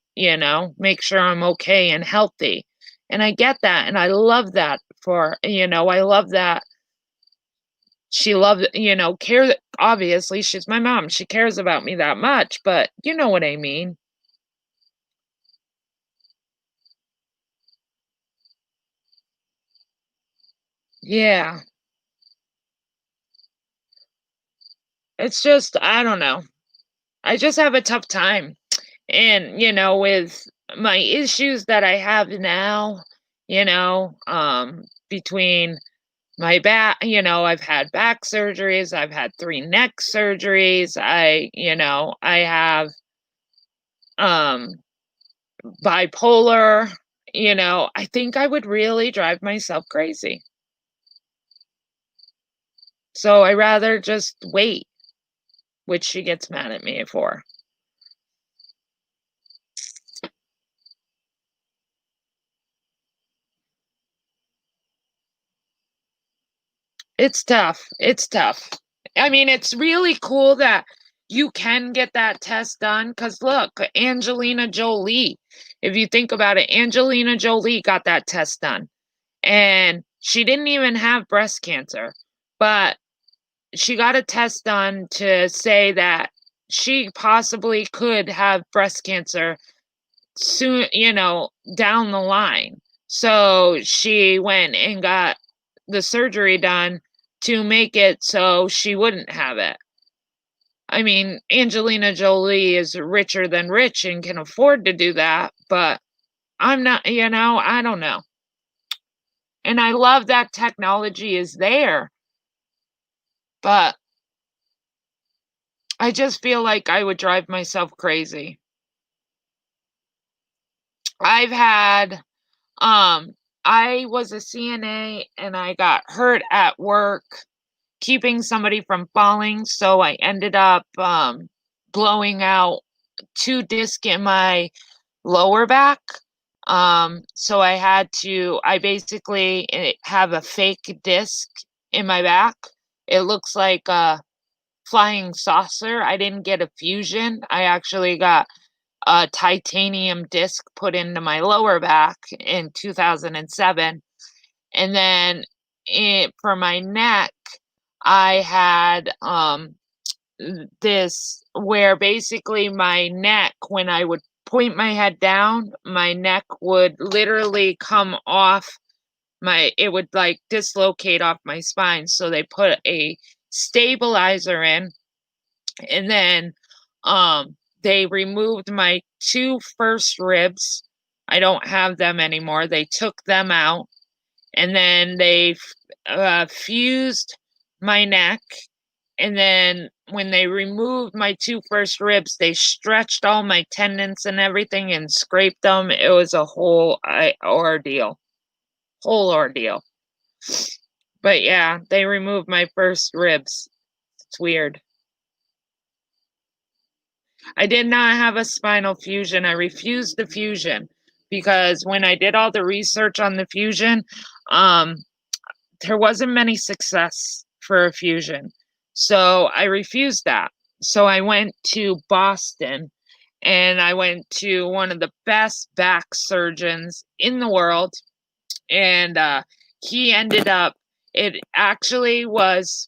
make sure I'm okay and healthy. And I get that and I love that I love that she loves, obviously she's my mom. She cares about me that much, but you know what I mean. Yeah. It's just I don't know. I just have a tough time. And with my issues that I have now, between my back, I've had back surgeries, I've had 3 neck surgeries, I have, um, bipolar, I think I would really drive myself crazy. So I rather just wait, which she gets mad at me for. It's tough, it's tough. I mean, it's really cool that you can get that test done. Cause look, Angelina Jolie, if you think about it, Angelina Jolie got that test done, and she didn't even have breast cancer, but she got a test done to say that she possibly could have breast cancer soon, down the line. So she went and got the surgery done to make it so she wouldn't have it. I mean, Angelina Jolie is richer than rich and can afford to do that, but I'm not, I don't know. And I love that technology is there, but I just feel like I would drive myself crazy. I've had um I was a CNA and I got hurt at work keeping somebody from falling, so I ended up blowing out 2 discs in my lower back. So I basically have a fake disc in my back. It looks like a flying saucer. I didn't get a fusion. I actually got a titanium disc put into my lower back in 2007. And then for my neck, I had this where basically my neck, when I would point my head down, my neck would literally come off it would like dislocate off my spine. So they put a stabilizer in, and then they removed my 2 first ribs. I don't have them anymore. They took them out, and then they fused my neck, and then when they removed my 2 first ribs, they stretched all my tendons and everything and scraped them. It was a whole ordeal. Whole ordeal. But yeah, they removed my first ribs. It's weird. I did not have a spinal fusion. I refused the fusion because when I did all the research on the fusion, um, there wasn't many success for a fusion. So I refused that. So I went to Boston and I went to one of the best back surgeons in the world. And he ended up, it actually was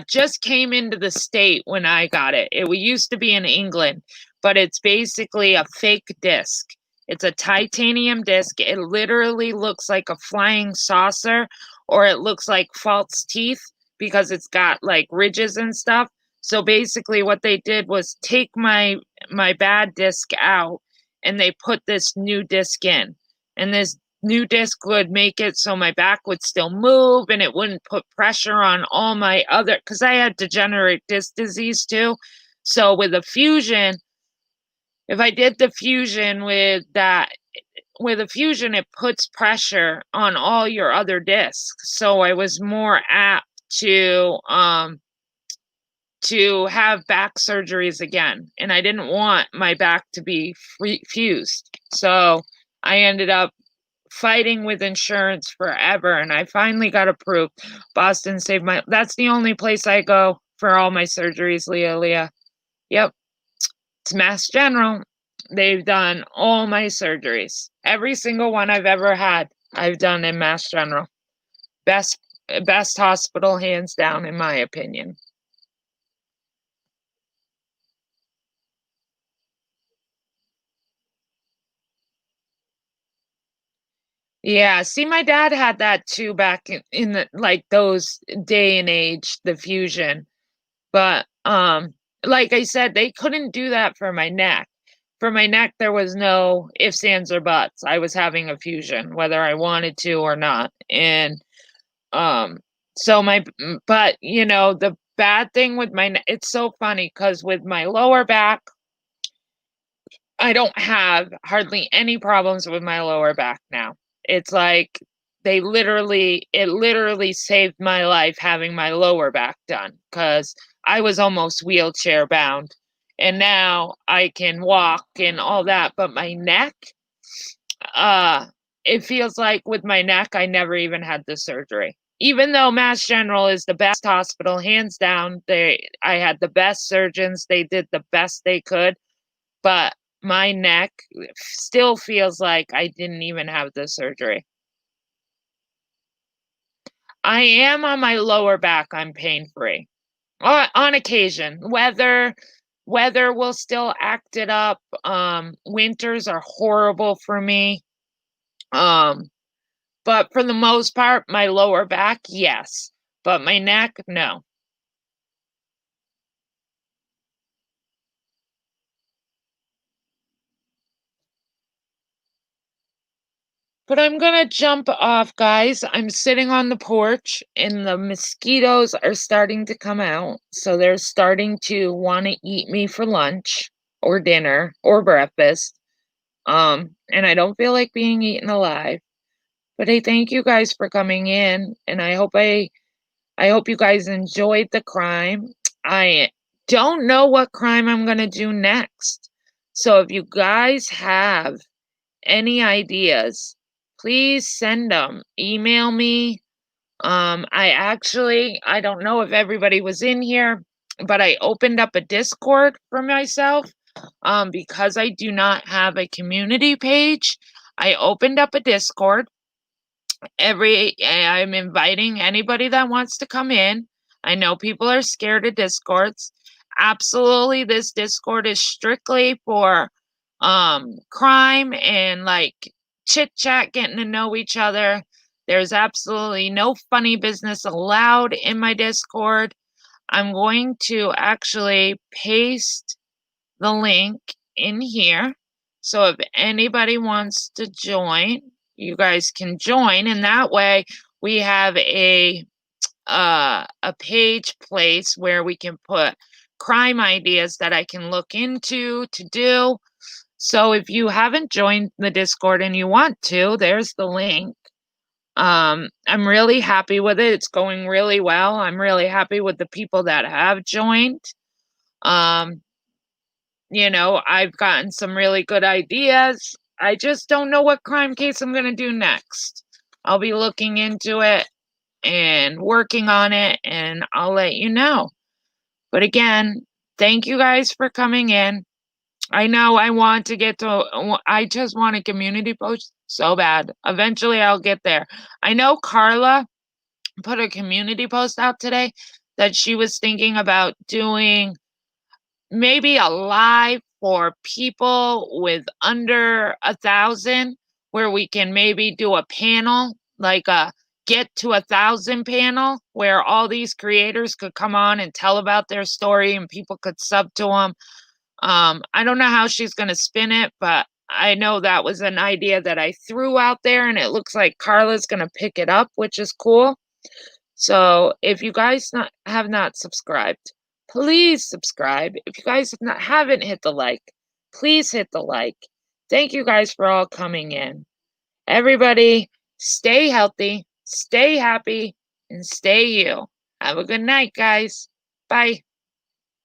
just came into the state when I got it. It used to be in England, but it's basically a fake disc. It's a titanium disc. It literally looks like a flying saucer, or it looks like false teeth because it's got like ridges and stuff. So basically what they did was take my bad disc out and they put this new disc in. And this new disc would make it so my back would still move and it wouldn't put pressure on all my other, because I had degenerate disc disease too. So with a fusion, if I did the fusion with a fusion, it puts pressure on all your other discs. So I was more apt to have back surgeries again, and I didn't want my back to be fused. So I ended up fighting with insurance forever, and I finally got approved. Boston saved my that's the only place I go for all my surgeries, Leah. Yep, it's Mass General. They've done all my surgeries. Every single one I've ever had, I've done in Mass General. Best best hospital hands down in my opinion. Yeah, see, my dad had that too back in the like those day and age, the fusion. But like I said, they couldn't do that for my neck. For my neck, there was no ifs, ands, or buts. I was having a fusion, whether I wanted to or not. And um, so but the bad thing with it's so funny because with my lower back, I don't have hardly any problems with my lower back now. It's like it literally saved my life having my lower back done because I was almost wheelchair bound. And now I can walk and all that. But my neck, uh, it feels like with my neck, I never even had the surgery. Even though Mass General is the best hospital, hands down, I had the best surgeons. They did the best they could, but my neck still feels like I didn't even have the surgery. I am on my lower back, I'm pain free. On occasion. Weather will still act it up. Winters are horrible for me. Um, but for the most part, my lower back, yes. But my neck, no. But I'm gonna jump off, guys. I'm sitting on the porch and the mosquitoes are starting to come out. So they're starting to want to eat me for lunch or dinner or breakfast. And I don't feel like being eaten alive. But I thank you guys for coming in and I hope you guys enjoyed the crime. I don't know what crime I'm gonna do next. So if you guys have any ideas, please send them. Email me. I don't know if everybody was in here, but I opened up a Discord for myself. Because I do not have a community page, I opened up a Discord. I'm inviting anybody that wants to come in. I know people are scared of Discords. Absolutely, this Discord is strictly for crime and like chit chat, getting to know each other. There's absolutely no funny business allowed in my Discord. I'm going to actually paste the link in here. So if anybody wants to join, you guys can join, and that way we have a page place where we can put crime ideas that I can look into to do. So if you haven't joined the Discord and you want to, there's the link. I'm really happy with it. It's going really well. I'm really happy with the people that have joined. Um, I've gotten some really good ideas. I just don't know what crime case I'm going to do next. I'll be looking into it and working on it, and I'll let you know. But again, thank you guys for coming in. I know I just want a community post so bad. Eventually, I'll get there. I know Carla put a community post out today that she was thinking about doing maybe a live for people with under 1,000 where we can maybe do a panel, like a get to 1,000 panel where all these creators could come on and tell about their story and people could sub to them. I don't know how she's going to spin it, but I know that was an idea that I threw out there and it looks like Carla's going to pick it up, which is cool. So if you guys have not subscribed, please subscribe. If you guys haven't hit the like, please hit the like. Thank you guys for all coming in. Everybody, stay healthy, stay happy, and stay you. Have a good night, guys. Bye.